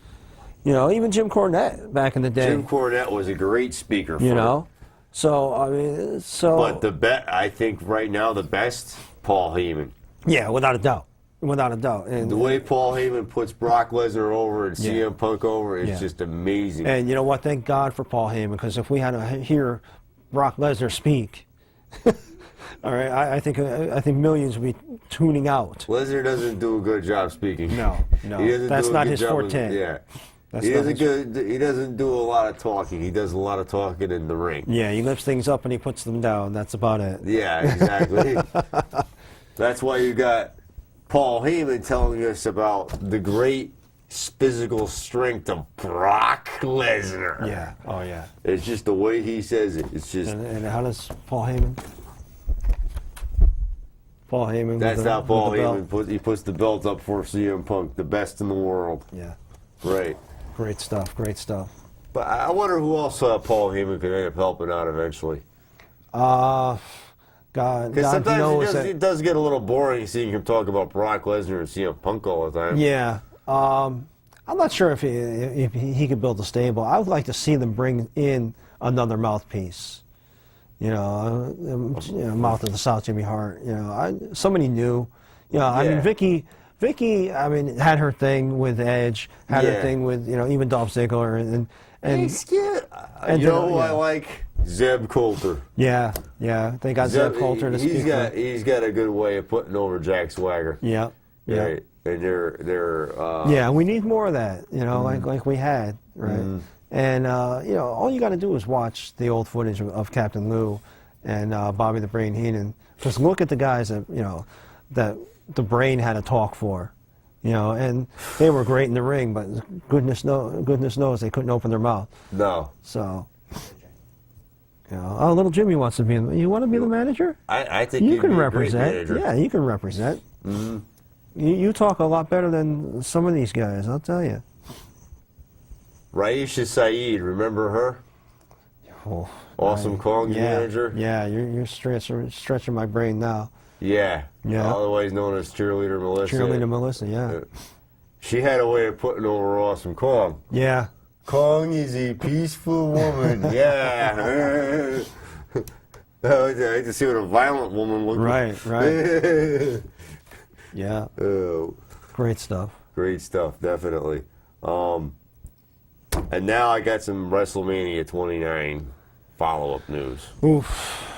Speaker 1: Even Jim Cornette back in the day.
Speaker 2: Jim Cornette was a great speaker.
Speaker 1: So I mean,
Speaker 2: But I think right now the best, Paul Heyman.
Speaker 1: Yeah, without a doubt. And
Speaker 2: The way Paul Heyman puts Brock Lesnar over and CM Punk over is just amazing.
Speaker 1: And you know what? Thank God for Paul Heyman, because if we had to hear Brock Lesnar speak, all right, I think millions would be tuning out.
Speaker 2: Lesnar doesn't do a good job speaking.
Speaker 1: No,
Speaker 2: He doesn't
Speaker 1: that's
Speaker 2: do a
Speaker 1: not
Speaker 2: good
Speaker 1: his
Speaker 2: job
Speaker 1: forte.
Speaker 2: Yeah.
Speaker 1: That's
Speaker 2: He
Speaker 1: not
Speaker 2: doesn't do a lot of talking. He does a lot of talking in the ring.
Speaker 1: Yeah, he lifts things up and he puts them down. That's about it.
Speaker 2: Yeah, exactly. That's why you got Paul Heyman telling us about the great physical strength of Brock Lesnar.
Speaker 1: Yeah. Oh yeah.
Speaker 2: It's just the way he says it. It's just
Speaker 1: And how does Paul Heyman? Paul Heyman.
Speaker 2: that's how Paul
Speaker 1: with the belt.
Speaker 2: Heyman puts the belt up for CM Punk, the best in the world.
Speaker 1: Yeah.
Speaker 2: Right.
Speaker 1: Great stuff. Great stuff.
Speaker 2: But I wonder who else Paul Heyman could end up helping out eventually.
Speaker 1: God
Speaker 2: Because sometimes
Speaker 1: knows
Speaker 2: it does get a little boring seeing him talk about Brock Lesnar and CM Punk all the time.
Speaker 1: Yeah. I'm not sure if he could build a stable. I would like to see them bring in another mouthpiece. Mouth of the South, Jimmy Hart. Somebody new. I mean, Vicky. I mean, had her thing with Edge. Had her thing with even Dolph Ziggler and
Speaker 2: you know who I like? Zeb Coulter.
Speaker 1: Yeah. They got Zeb Coulter to speak.
Speaker 2: He's got a good way of putting over Jack Swagger.
Speaker 1: Yeah.
Speaker 2: Right. And they're
Speaker 1: yeah, we need more of that, like we had, right? And all you got to do is watch the old footage of Captain Lou and Bobby the Brain Heenan. Just look at the guys that the Brain had to talk for, and they were great in the ring, but goodness knows they couldn't open their mouth.
Speaker 2: No.
Speaker 1: So, little Jimmy wants to be. You want to be the manager?
Speaker 2: I think
Speaker 1: You
Speaker 2: he'd
Speaker 1: can
Speaker 2: be a great
Speaker 1: represent.
Speaker 2: manager.
Speaker 1: Yeah, you can represent. You talk a lot better than some of these guys, I'll tell you.
Speaker 2: Raisha Saeed, remember her?
Speaker 1: Oh,
Speaker 2: Awesome Kong's
Speaker 1: yeah,
Speaker 2: manager?
Speaker 1: Yeah, you're stretching my brain now.
Speaker 2: Yeah.
Speaker 1: Yeah.
Speaker 2: Otherwise known as Cheerleader Melissa.
Speaker 1: Cheerleader Melissa, yeah.
Speaker 2: She had a way of putting over Awesome Kong.
Speaker 1: Yeah.
Speaker 2: Kong is a peaceful woman. Yeah. I like to see what a violent woman looks like.
Speaker 1: Right. Yeah.
Speaker 2: Oh,
Speaker 1: Great stuff.
Speaker 2: great stuff, definitely. And now I got some WrestleMania 29 follow-up news.
Speaker 1: Oof.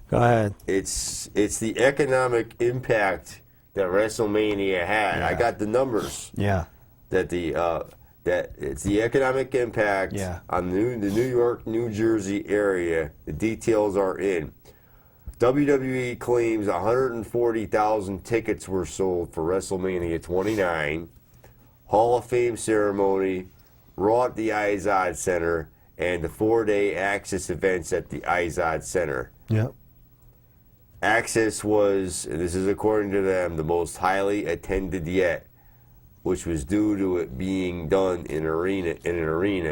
Speaker 1: Go ahead.
Speaker 2: It's the economic impact that WrestleMania had.
Speaker 1: Yeah.
Speaker 2: I got the numbers
Speaker 1: Yeah.
Speaker 2: that it's the economic impact
Speaker 1: Yeah.
Speaker 2: on the New York, New Jersey area. The details are in. WWE claims 140,000 tickets were sold for WrestleMania 29, Hall of Fame ceremony, Raw at the Izod Center, and the 4-day Access events at the Izod Center.
Speaker 1: Yep.
Speaker 2: Access was, and this is according to them, the most highly attended yet, which was due to it being done in an arena,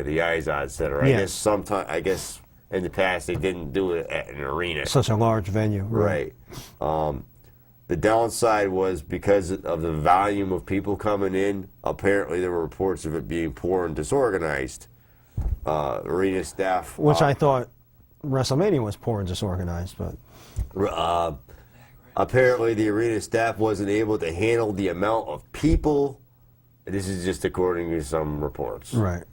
Speaker 2: the Izod Center.
Speaker 1: Yes.
Speaker 2: I guess in the past they didn't do it at an arena.
Speaker 1: Such a large venue.
Speaker 2: Right. The downside was because of the volume of people coming in. Apparently, there were reports of it being poor and disorganized. Arena staff,
Speaker 1: Which I thought WrestleMania was poor and disorganized, but
Speaker 2: apparently the arena staff wasn't able to handle the amount of people. This is just according to some reports.
Speaker 1: right.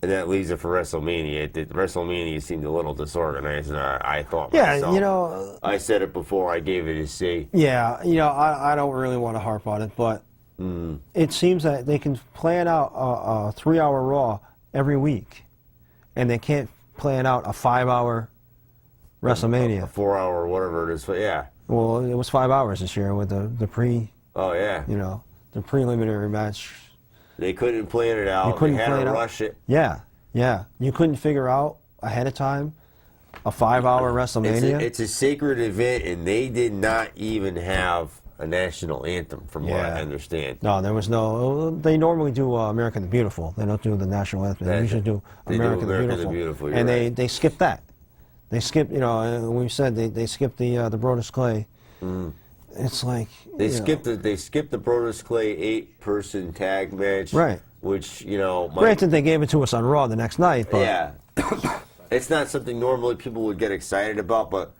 Speaker 2: And that leaves it for WrestleMania. WrestleMania seemed a little disorganized, and I thought
Speaker 1: Yeah,
Speaker 2: myself.
Speaker 1: you know.
Speaker 2: I said it before. I gave it a C.
Speaker 1: Yeah, you know, I don't really want to harp on it, but it seems that they can plan out a 3-hour Raw every week, and they can't plan out a 5-hour WrestleMania.
Speaker 2: A 4-hour, whatever it is. But yeah.
Speaker 1: Well, it was 5 hours this year with the
Speaker 2: Oh yeah.
Speaker 1: the preliminary match.
Speaker 2: They couldn't plan it out.
Speaker 1: You couldn't
Speaker 2: they had
Speaker 1: plan
Speaker 2: to
Speaker 1: it out.
Speaker 2: rush it.
Speaker 1: Yeah. You couldn't figure out ahead of time a 5-hour WrestleMania.
Speaker 2: It's a sacred event, and they did not even have a national anthem, from what I understand.
Speaker 1: No, there was no. They normally do American the Beautiful. They don't do the national anthem. They usually do American the Beautiful.
Speaker 2: You're
Speaker 1: And
Speaker 2: right.
Speaker 1: they skipped that. They skipped. We said they skipped the Brodus Clay. It's like
Speaker 2: They skipped the Brodus Clay 8-person tag match.
Speaker 1: Right.
Speaker 2: Which
Speaker 1: Granted, they gave it to us on Raw the next night, but
Speaker 2: yeah, it's not something normally people would get excited about, but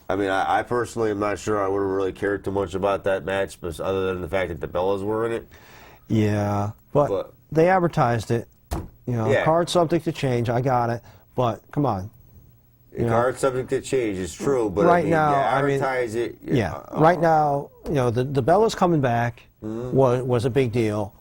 Speaker 2: I mean, I personally am not sure I would have really cared too much about that match, but other than the fact that the Bellas were in it.
Speaker 1: yeah, but they advertised it.
Speaker 2: Yeah.
Speaker 1: Card subject to change. I got it, but come on.
Speaker 2: The card subject to change is true, but
Speaker 1: Right
Speaker 2: I mean,
Speaker 1: now,
Speaker 2: you
Speaker 1: I mean,
Speaker 2: advertise it.
Speaker 1: Yeah, right now, the Bella's coming back was a big deal.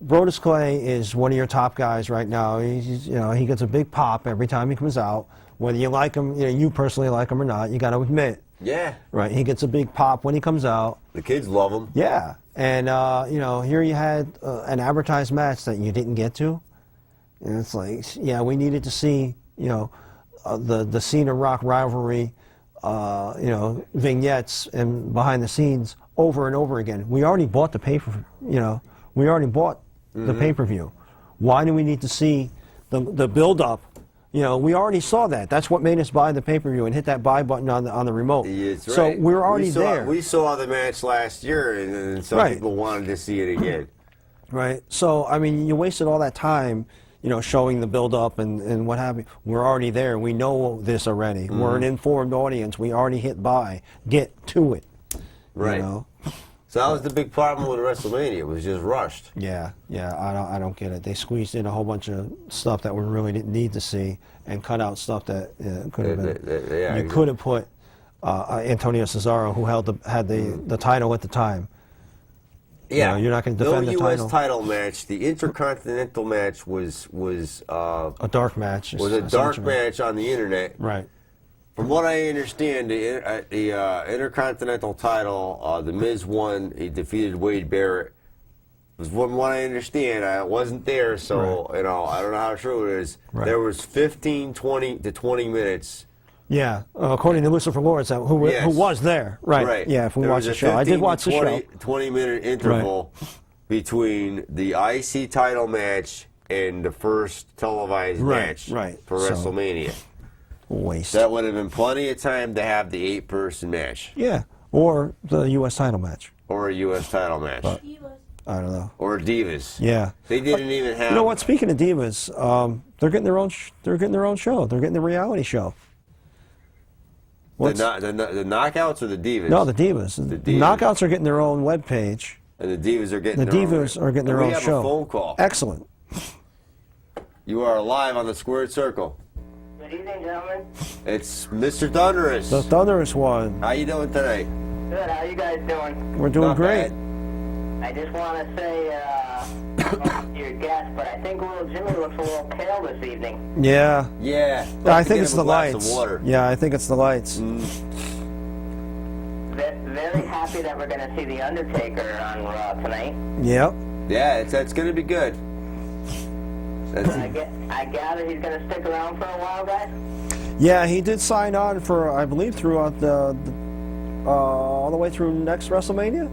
Speaker 1: Brodus Clay is one of your top guys right now. He's he gets a big pop every time he comes out. Whether you like him, you personally like him or not, you got to admit,
Speaker 2: Yeah.
Speaker 1: right? He gets a big pop when he comes out.
Speaker 2: The kids love him.
Speaker 1: Yeah, and here you had an advertised match that you didn't get to, and it's like, yeah, we needed to see the Cena Rock rivalry, vignettes and behind the scenes over and over again. We already bought the we already bought the pay-per-view. Why do we need to see the build-up? We already saw that. That's what made us buy the pay-per-view and hit that buy button on the remote.
Speaker 2: It's
Speaker 1: so
Speaker 2: right.
Speaker 1: we're already there.
Speaker 2: We saw the match last year, and some
Speaker 1: Right.
Speaker 2: people wanted to see it again.
Speaker 1: Right. So, I mean, you wasted all that time, showing the build-up and what have you. We're already there. We know this already. We're an informed audience. We already hit buy. Get to it.
Speaker 2: Right. So that was the big problem with WrestleMania. It was just rushed.
Speaker 1: Yeah. I don't get it. They squeezed in a whole bunch of stuff that we really didn't need to see, and cut out stuff that could have been. You could have put Antonio Cesaro, who had the title at the time.
Speaker 2: Yeah,
Speaker 1: you're not going to defend
Speaker 2: no
Speaker 1: the
Speaker 2: U.S.
Speaker 1: title.
Speaker 2: title match. The Intercontinental match was
Speaker 1: A dark match.
Speaker 2: a dark match on the internet.
Speaker 1: Right.
Speaker 2: From what I understand, the Intercontinental title, The Miz won. He defeated Wade Barrett. From what I understand, I wasn't there, so I don't know how true it is.
Speaker 1: Right.
Speaker 2: There was 15, 20 to 20 minutes.
Speaker 1: Yeah, according to Lucifer Lawrence, who was there. Right. Yeah, if we watched the show. I did watch the show.
Speaker 2: 20-minute interval between the IC title match and the first televised match for
Speaker 1: So-
Speaker 2: WrestleMania.
Speaker 1: Waste.
Speaker 2: That would have been plenty of time to have the 8-person match
Speaker 1: Yeah, or the U.S. title match.
Speaker 2: or a U.S. title match
Speaker 1: I don't know.
Speaker 2: or Divas.
Speaker 1: Yeah.
Speaker 2: They didn't even have.
Speaker 1: You know what? Speaking of divas, they're getting their own. They're getting their own show. They're getting the reality show.
Speaker 2: The knockouts or the Divas?
Speaker 1: No, the divas.
Speaker 2: The
Speaker 1: The
Speaker 2: divas.
Speaker 1: knockouts are getting their own webpage.
Speaker 2: And the Divas are getting
Speaker 1: The
Speaker 2: their
Speaker 1: divas
Speaker 2: own.
Speaker 1: are getting their
Speaker 2: And
Speaker 1: own
Speaker 2: we have
Speaker 1: show.
Speaker 2: a phone call.
Speaker 1: Excellent.
Speaker 2: You are live on the Squared Circle.
Speaker 3: Good evening, gentlemen.
Speaker 2: It's Mr. Thunderous.
Speaker 1: The thunderous one.
Speaker 2: How you doing tonight?
Speaker 3: Good. How you guys doing?
Speaker 1: We're doing
Speaker 2: Not
Speaker 1: great.
Speaker 2: bad.
Speaker 3: I just want to say, to your guest, but I think little Jimmy looks a little pale this evening.
Speaker 1: Yeah.
Speaker 2: Yeah.
Speaker 1: I
Speaker 2: to
Speaker 1: think
Speaker 2: get
Speaker 1: it's
Speaker 2: him
Speaker 1: the
Speaker 2: a glass
Speaker 1: lights.
Speaker 2: Of water.
Speaker 1: Yeah, I think it's the lights.
Speaker 3: Very happy that we're going to see The Undertaker on Raw tonight.
Speaker 1: Yep.
Speaker 2: Yeah, that's going to be good.
Speaker 3: I gather he's going to stick around for a while, guys?
Speaker 1: Yeah, he did sign on for, I believe, throughout the all the way through next WrestleMania.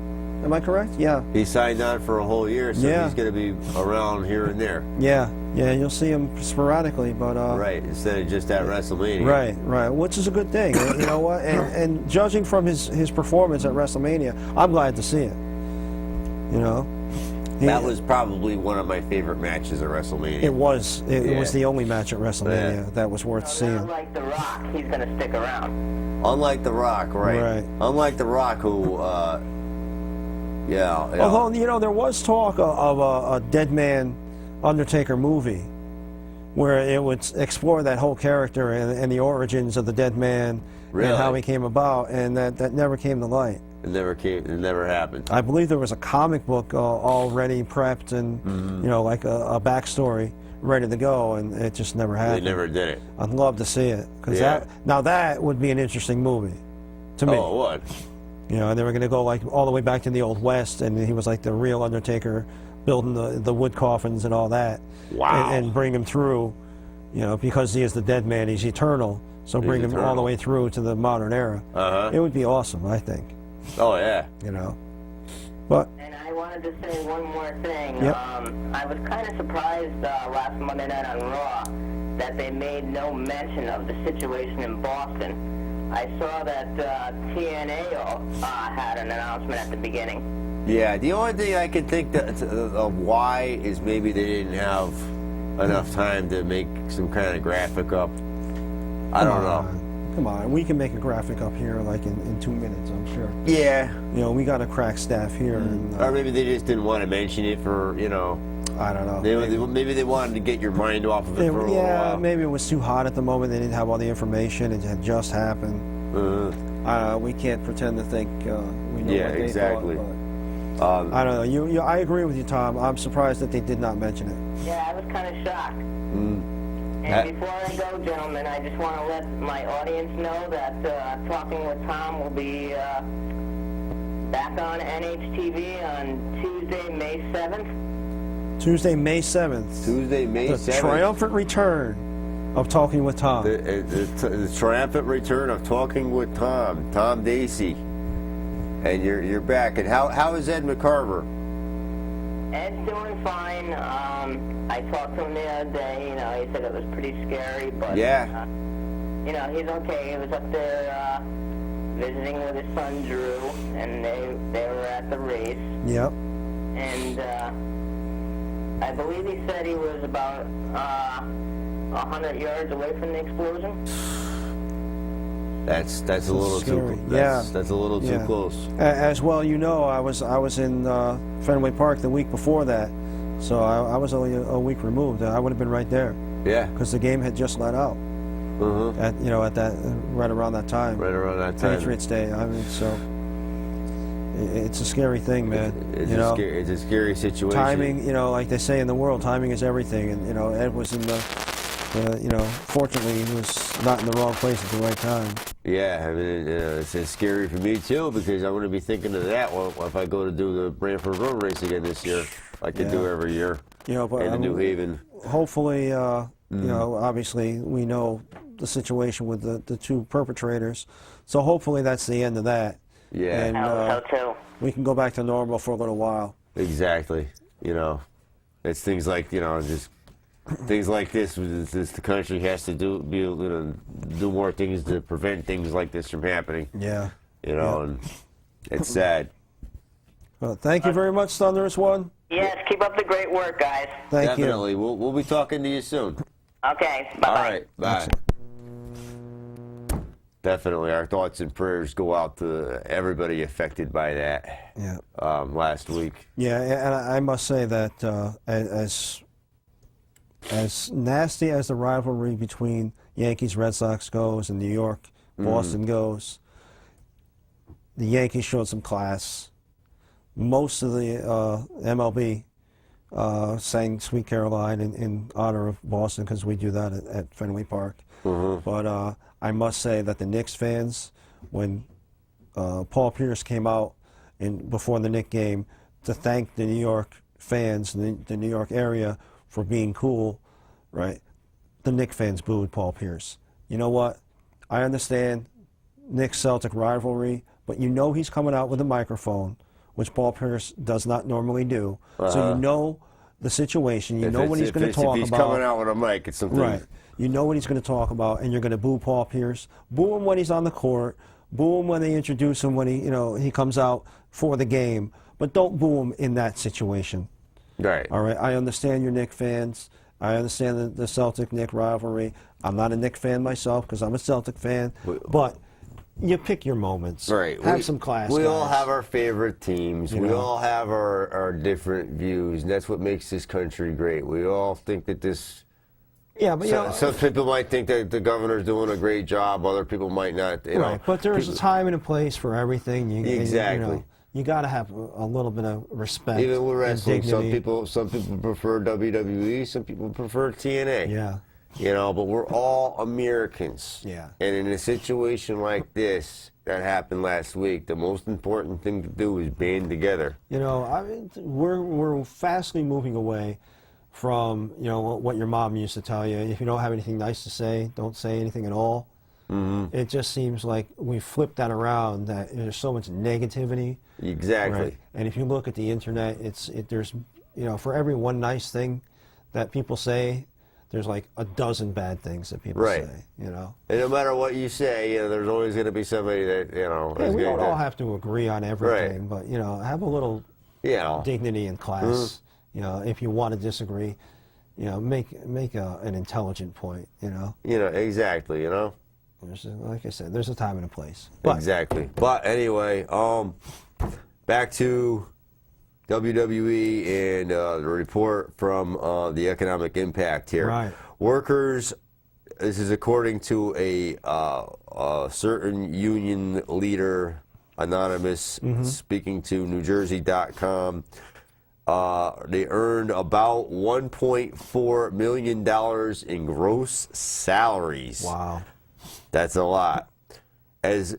Speaker 1: Am I correct? Yeah.
Speaker 2: He signed on for a whole year, so
Speaker 1: Yeah.
Speaker 2: he's going to be around here and there.
Speaker 1: Yeah. Yeah, you'll see him sporadically, but
Speaker 2: Right, instead of just at WrestleMania.
Speaker 1: Right, which is a good thing. You know what? And judging from his performance at WrestleMania, I'm glad to see it. You know,
Speaker 2: That was probably one of my favorite matches at WrestleMania.
Speaker 1: it was
Speaker 2: Yeah.
Speaker 1: the only match at WrestleMania
Speaker 2: Yeah.
Speaker 1: that was worth
Speaker 3: So
Speaker 1: seeing.
Speaker 3: not like The Rock, he's going to stick around.
Speaker 2: Unlike The Rock, right?
Speaker 1: Right.
Speaker 2: Unlike The Rock, who, yeah.
Speaker 1: Although you know there was talk of a Dead Man Undertaker movie where it would explore that whole character and the origins of the Dead Man
Speaker 2: Really?
Speaker 1: and how he came about, and that never came to light.
Speaker 2: It never happened.
Speaker 1: I believe there was a comic book already prepped and you know, like a backstory ready to go, and it just never
Speaker 2: They
Speaker 1: happened.
Speaker 2: never did it.
Speaker 1: I'd love to see it because
Speaker 2: Yeah.
Speaker 1: that would be an interesting movie to me.
Speaker 2: Oh, what?
Speaker 1: You know, and they were going to go like all the way back to the Old West, and he was like the real Undertaker, building the wood coffins and all that.
Speaker 2: Wow.
Speaker 1: And bring him through, you know, because he is the Dead Man, he's eternal. So bring him all the
Speaker 2: eternal.
Speaker 1: way through to the modern era.
Speaker 2: Uh-huh.
Speaker 1: It would be awesome, I think.
Speaker 2: Oh, yeah.
Speaker 1: You know, but
Speaker 3: And I wanted to say one more thing.
Speaker 1: Yep.
Speaker 3: I was kind of surprised last Monday night on Raw that they made no mention of the situation in Boston. I saw that TNA had an announcement at the beginning.
Speaker 2: Yeah, the only thing I can think of why is maybe they didn't have enough time to make some kind of graphic up. I don't know.
Speaker 1: Come on, we can make a graphic up here like in 2 minutes, I'm sure.
Speaker 2: Yeah.
Speaker 1: You know, we got a crack staff here, and
Speaker 2: Or maybe they just didn't want to mention it for, you know,
Speaker 1: I don't know.
Speaker 2: maybe they wanted to get your mind off of it for a little
Speaker 1: Yeah,
Speaker 2: while.
Speaker 1: maybe it was too hot at the moment. They didn't have all the information. It had just happened. We can't pretend to think we know
Speaker 2: Yeah,
Speaker 1: what they
Speaker 2: exactly.
Speaker 1: thought. But I don't know. You, I agree with you, Tom. I'm surprised that they did not mention it.
Speaker 3: Yeah, I was kind of shocked.
Speaker 2: Uh,
Speaker 3: And before I go, gentlemen, I just want to let my audience know that Talking with Tom will be back on NHTV on Tuesday, May 7th.
Speaker 1: Tuesday, May 7th.
Speaker 2: Tuesday, May
Speaker 1: The
Speaker 2: 7th.
Speaker 1: triumphant return of Talking with Tom.
Speaker 2: The triumphant return of Talking with Tom Dacey. And you're back. And how is Ed McCarver?
Speaker 3: Ed's doing fine. I talked to him the other day. You know, he said it was pretty scary, but
Speaker 2: Yeah.
Speaker 3: you know, he's okay. He was up there visiting with his son Drew, and they were at the race.
Speaker 1: Yep.
Speaker 3: And I believe he said he was about 100 yards away from the explosion.
Speaker 2: That's a little
Speaker 1: scary.
Speaker 2: too.
Speaker 1: Yeah.
Speaker 2: That's a little too
Speaker 1: Yeah.
Speaker 2: close.
Speaker 1: As well, you know, I was in Fenway Park the week before that, so I was only a week removed. I would have been right there
Speaker 2: Yeah.
Speaker 1: because the game had just let out at that right around that time.
Speaker 2: Right around that time.
Speaker 1: Patriots Day. I mean, so it's a scary thing, man.
Speaker 2: It's
Speaker 1: you know,
Speaker 2: it's a scary situation.
Speaker 1: timing. You know, like they say in the world, timing is everything. And you know, Ed was in the you know, fortunately, he was not in the wrong place at the right time.
Speaker 2: Yeah, I mean, it's scary for me too because I'm going to be thinking of that if I go to do the Brantford Road Race again this year, like I do every year.
Speaker 1: You know, but
Speaker 2: in New Haven.
Speaker 1: hopefully, you know, obviously we know the situation with the two perpetrators, so hopefully that's the end of that.
Speaker 2: Yeah.
Speaker 1: And
Speaker 3: I hope so too.
Speaker 1: we can go back to normal for a little while.
Speaker 2: Exactly. You know, it's things like, you know, just things like this. The country has to be able to do more things to prevent things like this from happening.
Speaker 1: Yeah.
Speaker 2: You know, and it's sad.
Speaker 1: Well, thank you very much, Thunderous One.
Speaker 3: Yes, keep up the great work, guys.
Speaker 1: Thank you.
Speaker 2: Definitely. We'll be talking to you soon.
Speaker 3: Okay, bye-bye.
Speaker 2: All right. Bye. Definitely. Our thoughts and prayers go out to everybody affected by that
Speaker 1: Yeah.
Speaker 2: last week.
Speaker 1: Yeah, and I must say that as nasty as the rivalry between Yankees Red Sox goes and New York Boston goes, the Yankees showed some class. Most of the MLB sang "Sweet Caroline" in honor of Boston because we do that at Fenway Park. But I must say that the Knicks fans, when Paul Pierce came out before the Knicks game to thank the New York fans, the New York area, for being cool, right? The Knicks fans booed Paul Pierce. You know what? I understand Knicks-Celtic rivalry, but you know he's coming out with a microphone, which Paul Pierce does not normally do. So you know the situation. You know what he's going to talk about.
Speaker 2: If he's coming out with a mic, it's something.
Speaker 1: Right. You know what he's going to talk about, and you're going to boo Paul Pierce. Boo him when he's on the court. Boo him when they introduce him, when he comes out for the game. But don't boo him in that situation.
Speaker 2: Right.
Speaker 1: All right. I understand you're Knicks fans. I understand the Celtic-Knick rivalry. I'm not a Knicks fan myself because I'm a Celtic fan. But you pick your moments.
Speaker 2: Right.
Speaker 1: Have some class.
Speaker 2: We all
Speaker 1: guys.
Speaker 2: have our favorite teams.
Speaker 1: You
Speaker 2: We
Speaker 1: know?
Speaker 2: all have our different views, and that's what makes this country great. We all think that this.
Speaker 1: Yeah, but
Speaker 2: Some people might think that the governor's doing a great job. Other people might not. You
Speaker 1: right.
Speaker 2: know,
Speaker 1: But there's a time and a place for everything.
Speaker 2: Exactly.
Speaker 1: You got to have a little bit of respect.
Speaker 2: even with wrestling,
Speaker 1: and
Speaker 2: some
Speaker 1: dignity.
Speaker 2: people prefer WWE. Some people prefer TNA.
Speaker 1: Yeah.
Speaker 2: You know, but we're all Americans.
Speaker 1: Yeah.
Speaker 2: And in a situation like this that happened last week, the most important thing to do is band together.
Speaker 1: You know, I mean, we're fastly moving away from what your mom used to tell you. If you don't have anything nice to say, don't say anything at all. It just seems like we flipped that around. That there's so much negativity.
Speaker 2: Exactly.
Speaker 1: Right? And if you look at the internet, there's for every one nice thing that people say, there's like a dozen bad things that people
Speaker 2: Right.
Speaker 1: say. You know.
Speaker 2: And no matter what you say, there's always going to be somebody that
Speaker 1: Yeah,
Speaker 2: is
Speaker 1: we
Speaker 2: going
Speaker 1: don't all have to agree on everything, but have a little dignity and class. If you want to disagree, make an intelligent point.
Speaker 2: Exactly.
Speaker 1: Like I said, there's a time and a place. But,
Speaker 2: Exactly. But anyway, back to WWE and the report from the economic impact here.
Speaker 1: Right.
Speaker 2: Workers, this is according to a certain union leader, anonymous, speaking to NewJersey.com. They earned about $1.4 million in gross salaries.
Speaker 1: Wow.
Speaker 2: That's a lot. As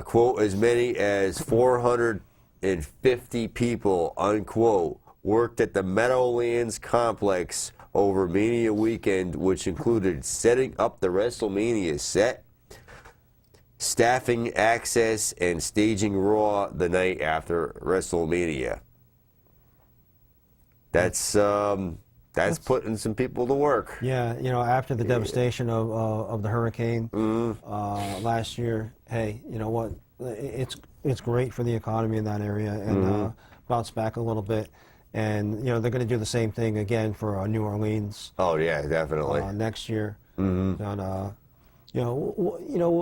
Speaker 2: quote, as many as 450 people, unquote, worked at the Meadowlands complex over Mania weekend, which included setting up the WrestleMania set, staffing access, and staging Raw the night after WrestleMania. That's putting some people to work.
Speaker 1: Yeah, after the devastation of the hurricane last year, hey, you know what? It's great for the economy in that area and bounce back a little bit. And they're going to do the same thing again for New Orleans.
Speaker 2: Oh yeah, definitely.
Speaker 1: Next year. And what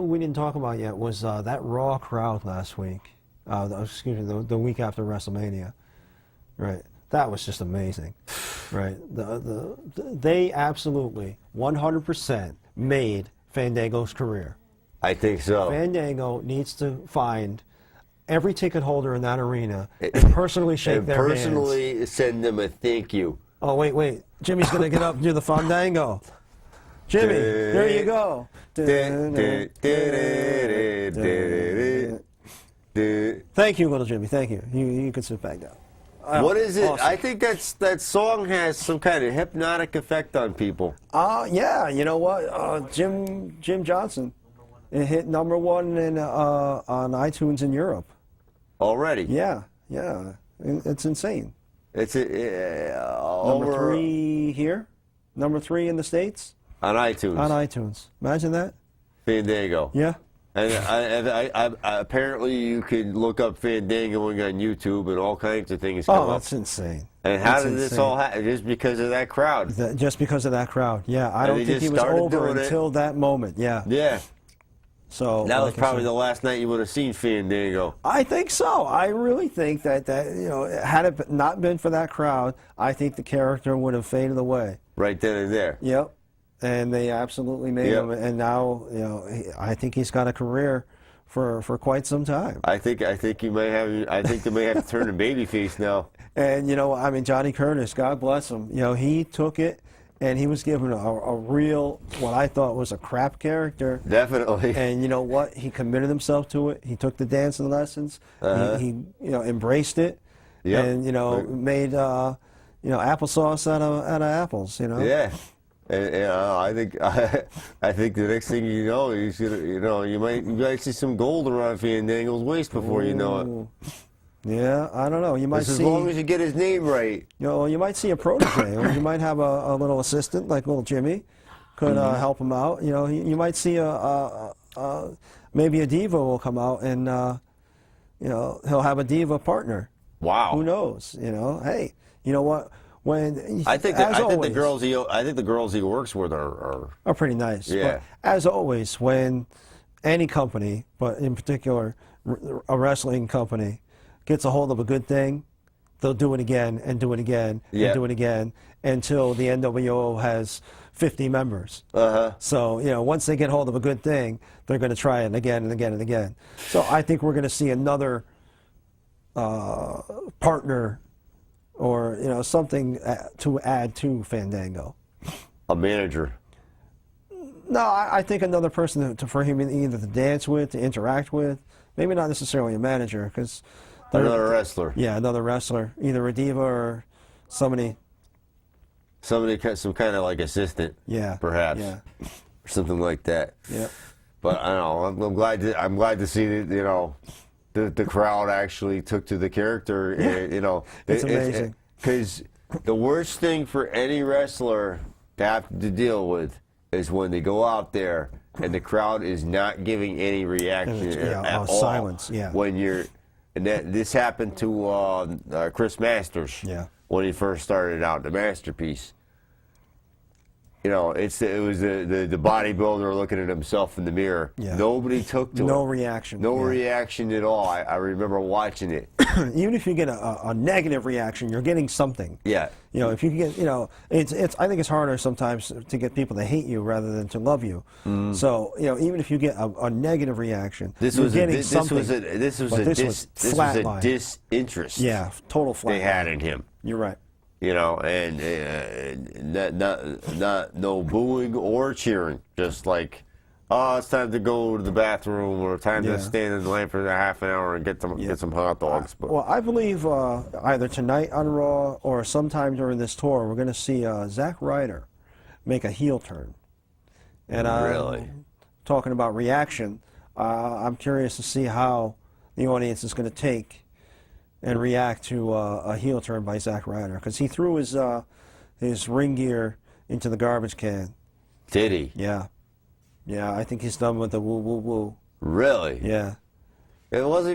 Speaker 1: we didn't talk about yet was that Raw crowd last week. The week after WrestleMania, right? That was just amazing, right? They absolutely 100% made Fandango's career.
Speaker 2: I think so.
Speaker 1: Fandango needs to find every ticket holder in that arena and personally shake
Speaker 2: and
Speaker 1: their
Speaker 2: personally
Speaker 1: hands.
Speaker 2: send them a thank you.
Speaker 1: Oh, wait. Jimmy's going to get up and do the Fandango. Jimmy, there you go. Thank you, little Jimmy. Thank you. You can sit back down.
Speaker 2: What is it?
Speaker 1: Awesome.
Speaker 2: I think that song has some kind of hypnotic effect on people.
Speaker 1: Yeah, you know what? Jim Johnson. It hit #1 on iTunes in Europe.
Speaker 2: Already.
Speaker 1: Yeah. It's insane.
Speaker 2: It's
Speaker 1: Number
Speaker 2: over
Speaker 1: 3 here, number 3 in the States
Speaker 2: on iTunes.
Speaker 1: on iTunes. Imagine that.
Speaker 2: Fandango.
Speaker 1: Yeah.
Speaker 2: And I apparently you can look up Fandangoing on YouTube and all kinds of things come
Speaker 1: Oh,
Speaker 2: up.
Speaker 1: that's insane.
Speaker 2: And how
Speaker 1: That's
Speaker 2: did this
Speaker 1: insane.
Speaker 2: all happen? Just because of that crowd.
Speaker 1: Just because of that crowd. Yeah, I
Speaker 2: And
Speaker 1: don't
Speaker 2: they
Speaker 1: think
Speaker 2: just
Speaker 1: he was
Speaker 2: started
Speaker 1: over
Speaker 2: doing it.
Speaker 1: until that moment. Yeah.
Speaker 2: Yeah.
Speaker 1: So
Speaker 2: That was
Speaker 1: like I
Speaker 2: probably
Speaker 1: said-
Speaker 2: the last night you would have seen Fandango.
Speaker 1: I think so. I really think that had it not been for that crowd, I think the character would have faded away.
Speaker 2: Right then and there.
Speaker 1: Yep. And they absolutely made
Speaker 2: Yep.
Speaker 1: him. And now, I think he's got a career for quite some time.
Speaker 2: I think you may have. I think they may have to turn him babyface now.
Speaker 1: And I mean, Johnny Curtis, God bless him. He took it, and he was given a real, what I thought was a crap character.
Speaker 2: Definitely.
Speaker 1: And you know what? He committed himself to it. He took the dancing lessons.
Speaker 2: Uh-huh.
Speaker 1: He embraced it.
Speaker 2: Yep.
Speaker 1: And made applesauce out of apples.
Speaker 2: Yeah. And I think I think the next thing you know, he's gonna, you might see some gold around Fandango's waist before you know it.
Speaker 1: Ooh. Yeah, I don't know. You might
Speaker 2: Just as
Speaker 1: see.
Speaker 2: long as you get his name right.
Speaker 1: You might see a protege, or you might have a little assistant like little Jimmy, could help him out. You might see maybe a diva will come out, and he'll have a diva partner.
Speaker 2: Wow.
Speaker 1: Who knows? Hey, you know what? When
Speaker 2: I think the girls he works with are
Speaker 1: pretty nice.
Speaker 2: Yeah.
Speaker 1: But as always, when any company, but in particular a wrestling company, gets a hold of a good thing, they'll do it again and do it again
Speaker 2: Yeah.
Speaker 1: and do it again until the NWO has 50 members. So, once they get hold of a good thing, they're going to try it again and again and again. So I think we're going to see another partner or, something to add to Fandango.
Speaker 2: a manager.
Speaker 1: No, I think another person for him either to dance with, to interact with. Maybe not necessarily a manager, because
Speaker 2: Another wrestler.
Speaker 1: Yeah, another wrestler, either a diva or somebody.
Speaker 2: Some kind of like assistant.
Speaker 1: Yeah,
Speaker 2: Perhaps.
Speaker 1: Yeah,
Speaker 2: Or something like that.
Speaker 1: yeah.
Speaker 2: But I don't know. I'm glad to see that the crowd actually took to the character. And,
Speaker 1: It's amazing.
Speaker 2: Because the worst thing for any wrestler to have to deal with is when they go out there and the crowd is not giving any reaction at all.
Speaker 1: Silence. Yeah.
Speaker 2: This happened to Chris Masters.
Speaker 1: Yeah.
Speaker 2: When he first started out, the Masterpiece. It was the bodybuilder looking at himself in the mirror.
Speaker 1: Yeah.
Speaker 2: Nobody took to it.
Speaker 1: No reaction.
Speaker 2: No
Speaker 1: Yeah.
Speaker 2: reaction at all. I remember watching it.
Speaker 1: Even if you get a negative reaction, you're getting something.
Speaker 2: Yeah.
Speaker 1: If you get, it's. I think it's harder sometimes to get people to hate you rather than to love you. So, even if you get a negative reaction, you're getting something.
Speaker 2: This was
Speaker 1: But
Speaker 2: a
Speaker 1: this was flat line.
Speaker 2: disinterest.
Speaker 1: Yeah, total flat.
Speaker 2: They had in him.
Speaker 1: You're right.
Speaker 2: And not no booing or cheering. Just like, oh, it's time to go to the bathroom, or time
Speaker 1: Yeah.
Speaker 2: to stand in line for a half an hour and get some hot dogs. But
Speaker 1: Well, I believe either tonight on Raw or sometime during this tour, we're going to see Zack Ryder make a heel turn. And
Speaker 2: Really?
Speaker 1: talking about reaction, I'm curious to see how the audience is going to take and react to a heel turn by Zack Ryder, because he threw his ring gear into the garbage can.
Speaker 2: did he?
Speaker 1: Yeah, I think he's done with the woo woo woo.
Speaker 2: Really?
Speaker 1: Yeah.
Speaker 2: It was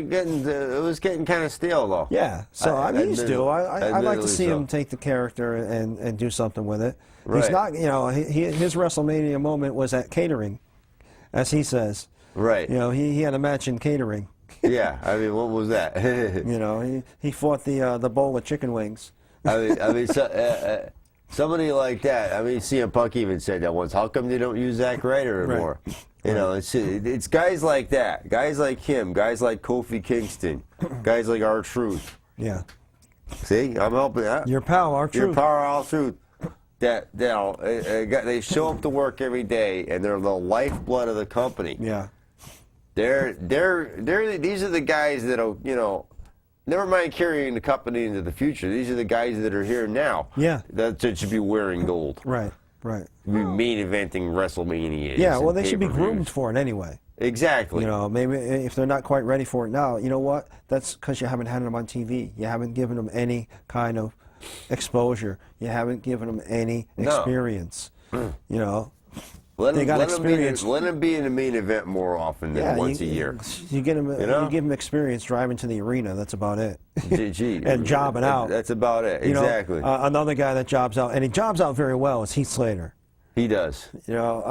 Speaker 2: getting kind of stale though.
Speaker 1: Yeah, so I mean, he's due. I'd like to
Speaker 2: admittedly
Speaker 1: see
Speaker 2: so.
Speaker 1: him take the character and do something with it.
Speaker 2: Right.
Speaker 1: He's not, his WrestleMania moment was at catering, as he says.
Speaker 2: Right.
Speaker 1: He had a match in catering.
Speaker 2: Yeah. I mean, what was that?
Speaker 1: He fought the bowl of chicken wings.
Speaker 2: Somebody like that. I mean, CM Punk even said that once. How come they don't use Zack Ryder anymore?
Speaker 1: Right.
Speaker 2: It's guys like that, guys like him, guys like Kofi Kingston, guys like R-Truth.
Speaker 1: Yeah.
Speaker 2: See, I'm helping.
Speaker 1: Your pal,
Speaker 2: Your
Speaker 1: R-Truth.
Speaker 2: power, R-Truth. They show up to work every day, and they're the lifeblood of the company.
Speaker 1: Yeah.
Speaker 2: These are the guys that'll, never mind carrying the company into the future. These are the guys that are here now.
Speaker 1: Yeah.
Speaker 2: That should be wearing gold.
Speaker 1: Right. Right.
Speaker 2: main eventing WrestleMania.
Speaker 1: Yeah, well, they
Speaker 2: and
Speaker 1: should be
Speaker 2: pay-per-views.
Speaker 1: groomed for it anyway.
Speaker 2: Exactly.
Speaker 1: You know, maybe if they're not quite ready for it now, you know what? That's because you haven't had them on TV. You haven't given them any kind of exposure. You haven't given them any
Speaker 2: No.
Speaker 1: experience. You know,
Speaker 2: Let
Speaker 1: they
Speaker 2: them,
Speaker 1: got
Speaker 2: let, them be,
Speaker 1: experience.
Speaker 2: let them be in the main event more often than once a year.
Speaker 1: You get them.
Speaker 2: You know?
Speaker 1: You give them experience driving to the arena. That's about it.
Speaker 2: GG.
Speaker 1: And jobbing out.
Speaker 2: That's about it.
Speaker 1: You know,
Speaker 2: Exactly.
Speaker 1: another guy that jobs out, and he jobs out very well, is Heath Slater.
Speaker 2: He does.
Speaker 1: You know,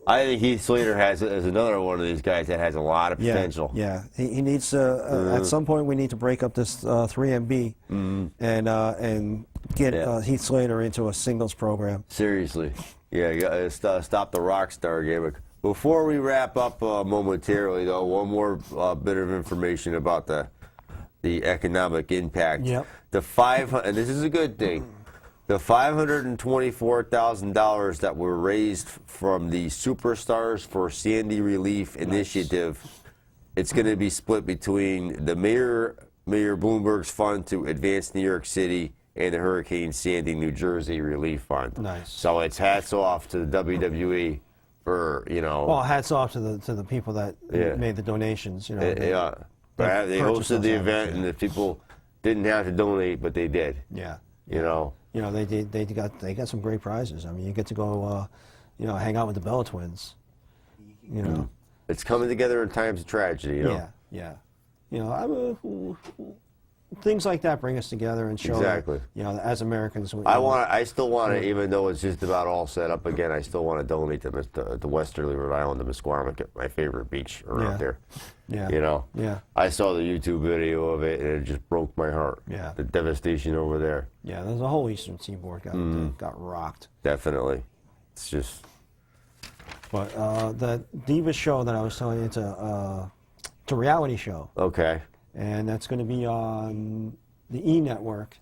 Speaker 2: I think Heath Slater is another one of these guys that has a lot of potential.
Speaker 1: Yeah, he needs to. At some point, we need to break up this 3MB and get Heath Slater into a singles program.
Speaker 2: Seriously. Yeah, you gotta stop the rock star gimmick. Before we wrap up momentarily, though, one more bit of information about the economic impact.
Speaker 1: Yep.
Speaker 2: And this is a good thing. The $524,000 that were raised from the Superstars for Sandy Relief Initiative, it's going to be split between the Mayor Bloomberg's fund to advance New York City and the Hurricane Sandy New Jersey Relief Fund.
Speaker 1: Nice.
Speaker 2: So it's hats off to the WWE for, you know.
Speaker 1: Well, hats off to the people that
Speaker 2: Yeah.
Speaker 1: made the donations. You know,
Speaker 2: they
Speaker 1: purchased
Speaker 2: hosted
Speaker 1: those
Speaker 2: the
Speaker 1: items,
Speaker 2: event,
Speaker 1: yeah.
Speaker 2: and the people didn't have to donate, but they did.
Speaker 1: Yeah.
Speaker 2: You know.
Speaker 1: You know, they got some great prizes. I mean, you get to go, you know, hang out with the Bella Twins. You know.
Speaker 2: It's coming together in times of tragedy, you know.
Speaker 1: Yeah. You know, things like that bring us together and show
Speaker 2: Exactly.
Speaker 1: that, you know, as Americans.
Speaker 2: I still want to, even though it's just about all set up again, I still want to donate to Westerly, Rhode Island, to Misquamicut, my favorite beach around there.
Speaker 1: Yeah.
Speaker 2: You know.
Speaker 1: Yeah.
Speaker 2: I saw the YouTube video of it, and it just broke my heart.
Speaker 1: Yeah.
Speaker 2: The devastation over there.
Speaker 1: Yeah, there's a whole Eastern Seaboard got rocked.
Speaker 2: Definitely. It's just.
Speaker 1: But the Divas show that I was telling you, it's a reality show,
Speaker 2: Okay.
Speaker 1: and that's going to be on the E Network.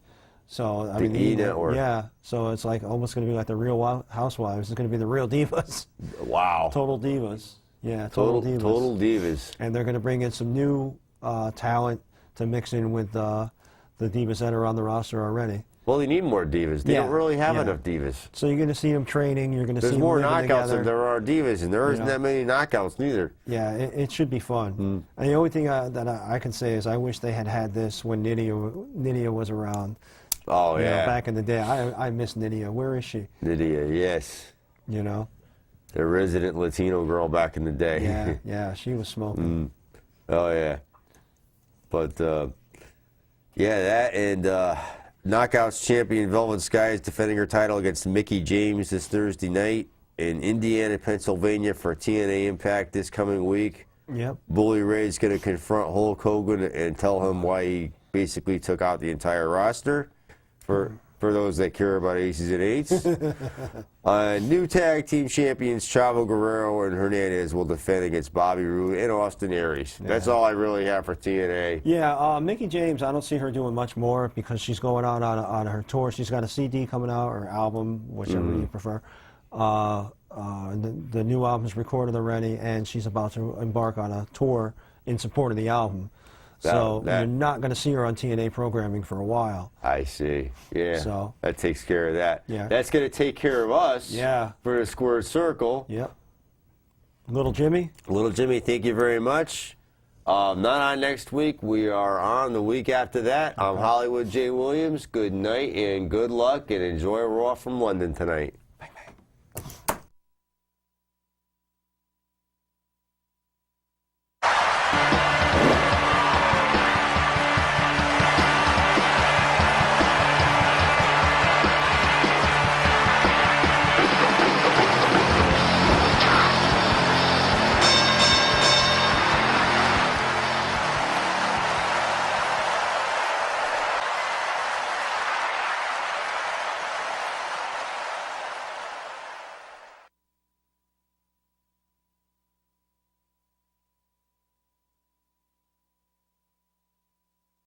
Speaker 1: So I mean,
Speaker 2: E Network.
Speaker 1: Yeah. So it's like almost going to be like the Real Housewives. It's going to be the Real Divas,
Speaker 2: Wow.
Speaker 1: Total Divas. Yeah, Total Divas.
Speaker 2: Total divas.
Speaker 1: And they're going to bring in some new talent to mix in with the divas that are on the roster already.
Speaker 2: Well, they need more divas. They
Speaker 1: Yeah,
Speaker 2: don't really have
Speaker 1: yeah.
Speaker 2: enough divas.
Speaker 1: So you're going to see them training. You're going to see
Speaker 2: There's
Speaker 1: them
Speaker 2: more
Speaker 1: living
Speaker 2: knockouts
Speaker 1: together.
Speaker 2: than there are divas, and there isn't
Speaker 1: know.
Speaker 2: that many knockouts neither.
Speaker 1: Yeah, it should be fun. And the only thing that I can say is I wish they had this when Nydia was around.
Speaker 2: Oh,
Speaker 1: You know,
Speaker 2: yeah.
Speaker 1: back in the day. I miss Nydia. Where is she?
Speaker 2: Nydia, yes.
Speaker 1: You know?
Speaker 2: The resident Latino girl back in the day.
Speaker 1: Yeah, yeah, she was smoking.
Speaker 2: Oh, yeah. But, yeah, that and Knockouts champion Velvet Sky is defending her title against Mickie James this Thursday night in Indiana, Pennsylvania for TNA Impact this coming week.
Speaker 1: Yep.
Speaker 2: Bully Ray's going to confront Hulk Hogan and tell him why he basically took out the entire roster for those that care about aces and eights. New tag team champions Chavo Guerrero and Hernandez will defend against Bobby Roode and Austin Aries. That's all I really have for TNA.
Speaker 1: Yeah, Mickie James, I don't see her doing much more because she's going out on her tour. She's got a CD coming out, or album, whichever you prefer. The new album's recorded already, and she's about to embark on a tour in support of the album. So you're not going to see her on TNA programming for a while.
Speaker 2: I see. Yeah.
Speaker 1: So
Speaker 2: that takes care of that.
Speaker 1: Yeah.
Speaker 2: That's going to take care of us.
Speaker 1: Yeah.
Speaker 2: For the Squared Circle.
Speaker 1: Yep. Little Jimmy?
Speaker 2: Little Jimmy, thank you very much. Not on next week. We are on the week after that. I'm Hollywood J. Williams. Good night and good luck, and enjoy Raw from London tonight.